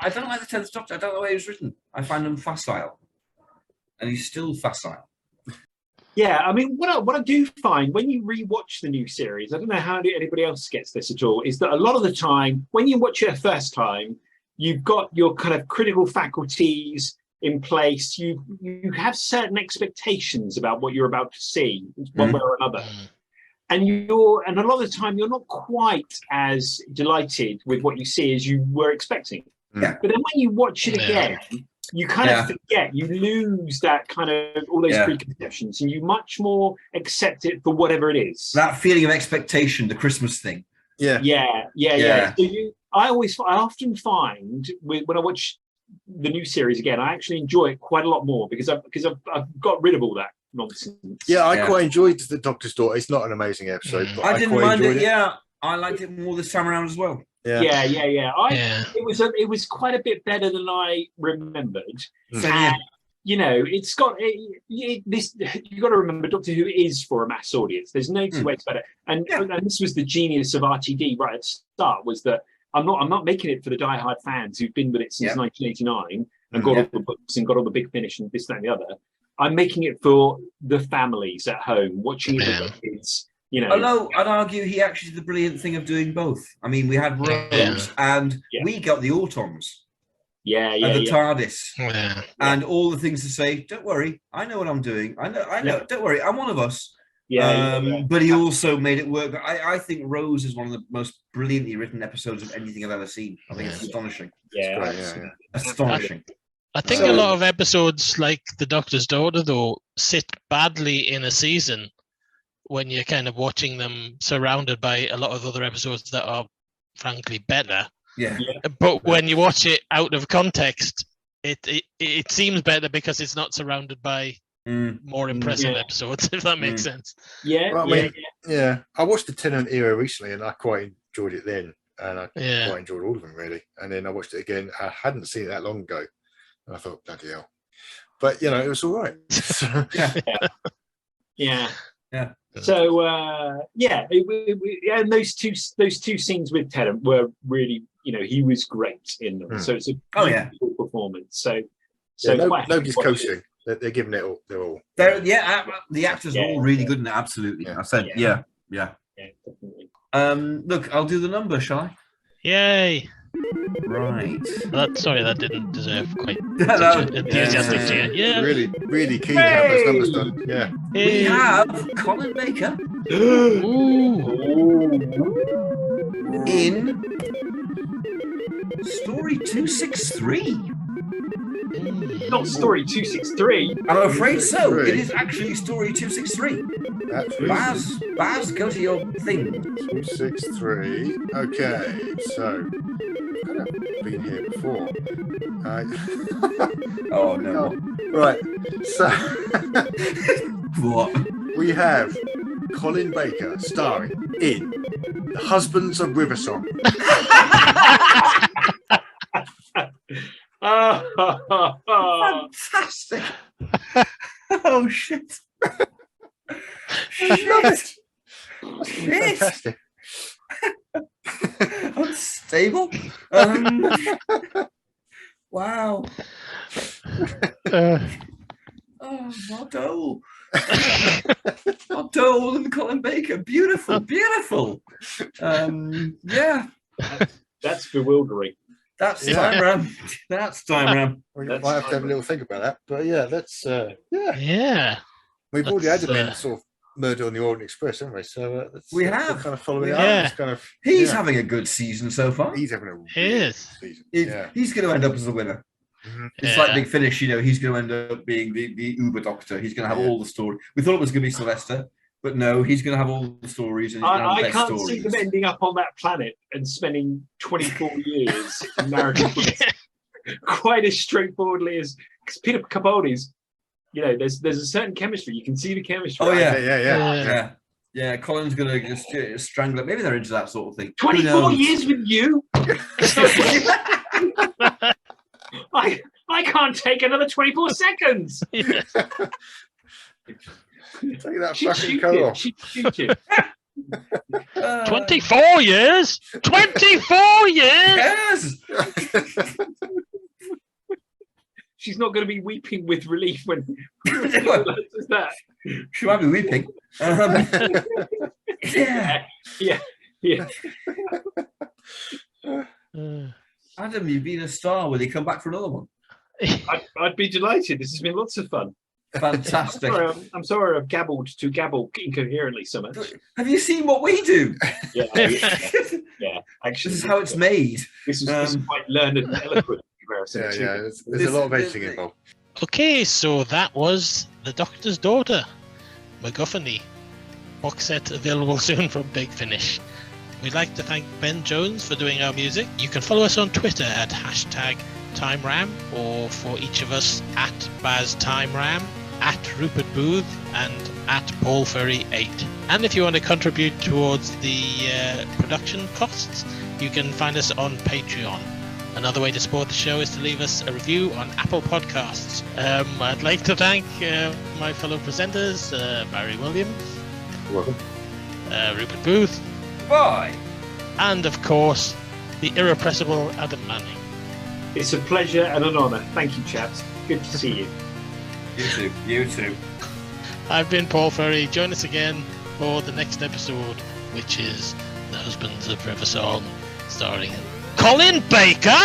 don't like the 10th Doctor. I don't know the way he was written. I find him facile. And he's still facile. Yeah, I mean, what I do find when you rewatch the new series, I don't know how anybody else gets this at all, is that a lot of the time, when you watch it a first time, you've got your kind of critical faculties in place. You have certain expectations about what you're about to see, one way or another. And a lot of the time, you're not quite as delighted with what you see as you were expecting. Yeah. But then when you watch it again, you kind of forget, you lose that kind of all those preconceptions, and you much more accept it for whatever it is. That feeling of expectation, the Christmas thing. Yeah. So I often find when I watch the new series again, I actually enjoy it quite a lot more because I've got rid of all that nonsense. Yeah, I quite enjoyed the Doctor's Daughter. It's not an amazing episode, but I didn't mind it. Yeah, I liked it more this time around as well. Yeah. It was quite a bit better than I remembered. And, it's got this. You got to remember, Doctor Who is for a mass audience. There's no two ways about it. And this was the genius of RTD right at the start, was that I'm not making it for the diehard fans who've been with it since 1989 and got all the books and got all the Big Finish and this, that, and the other. I'm making it for the families at home watching it with the kids. Although I'd argue he actually did the brilliant thing of doing both. I mean, we had Rose and we got the Autons. And the TARDIS. And all the things to say, don't worry, I know what I'm doing. I know, don't worry, I'm one of us. But he also made it work. I think Rose is one of the most brilliantly written episodes of anything I've ever seen. I think it's astonishing. Astonishing. I think a lot of episodes like The Doctor's Daughter, though, sit badly in a season when you're kind of watching them surrounded by a lot of other episodes that are frankly better. But when you watch it out of context, it seems better because it's not surrounded by more impressive episodes, if that makes sense. I watched the Tennant era recently and I quite enjoyed it then, and I quite enjoyed all of them really. And then I watched it again. I hadn't seen it that long ago, and I thought, bloody hell. But it was all right. So and those two scenes with Tennant were really, he was great in them. So it's a beautiful performance. So nobody's coasting. They're giving it all. They're all. The actors are all really good in it. Absolutely. I said, definitely. Look, I'll do the number, shall I? Yay! Right. That didn't deserve quite enthusiastic cheer. Yeah. Really, really keen to have those numbers done. Yeah. We have Colin Baker in story 263. Not story 263. I'm afraid so. It is actually story 263. Baz, go to your thing. 263. Okay, so I've been here before. Oh no! Right, so What? we have Colin Baker starring in The Husbands of Riversong. Fantastic! Oh shit! Shit! Shit! Fantastic. Unstable. Wow. Dole. Dole and Colin Baker. Beautiful, beautiful. Yeah. That's bewildering. That's time ram. That's time ram. We might have to have a little think about that. But yeah, that's yeah. We've already had him in sort of Murder on the Orient Express, haven't we? So we have kind of following it up. It's kind of he's having a good season so far. He's having a good season. He's going to end up as the winner. Mm-hmm. It's like Big Finish, he's going to end up being the Uber Doctor. He's going to have all the story. We thought it was going to be Sylvester, but no, he's going to have all the stories. And I can't see them ending up on that planet and spending 24 years in marriage quite as straightforwardly as because Peter Capaldi's. There's a certain chemistry. You can see the chemistry. Oh yeah. Yeah, Colin's going to just strangle it. Maybe they're into that sort of thing. 24 years with you? I can't take another 24 seconds. Take that fucking coat off. She'd shoot you. 24 years? 24 years? Yes! She's not going to be weeping with relief when that. She might be weeping. Yeah. Adam, you've been a star. Will you come back for another one? I'd be delighted. This has been lots of fun. Fantastic. I'm sorry I've gabbled incoherently so much. Have you seen what we do? Yeah. Actually, this is how it's made. This is quite learned and eloquent. There's a lot of editing involved. Okay, so that was The Doctor's Daughter, MacGuffin box set available soon from Big Finish. We'd like to thank Ben Jones for doing our music. You can follow us on Twitter at #TimeRam, or for each of us at BazTimeRam, at Rupert Booth, and at PaulFurry8. And if you want to contribute towards the production costs, you can find us on Patreon. Another way to support the show is to leave us a review on Apple Podcasts. I'd like to thank my fellow presenters, Barry Williams. You're welcome. Rupert Booth. Bye. And of course, the irrepressible Adam Manning. It's a pleasure and an honour. Thank you, chaps. Good to see you. You too. I've been Paul Furry. Join us again for the next episode, which is The Husbands of Riversong, starring Colin Baker!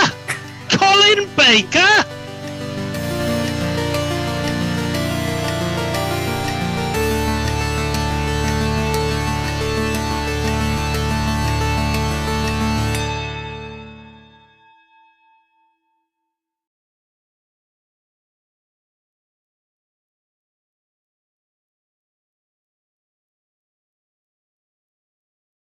Colin Baker!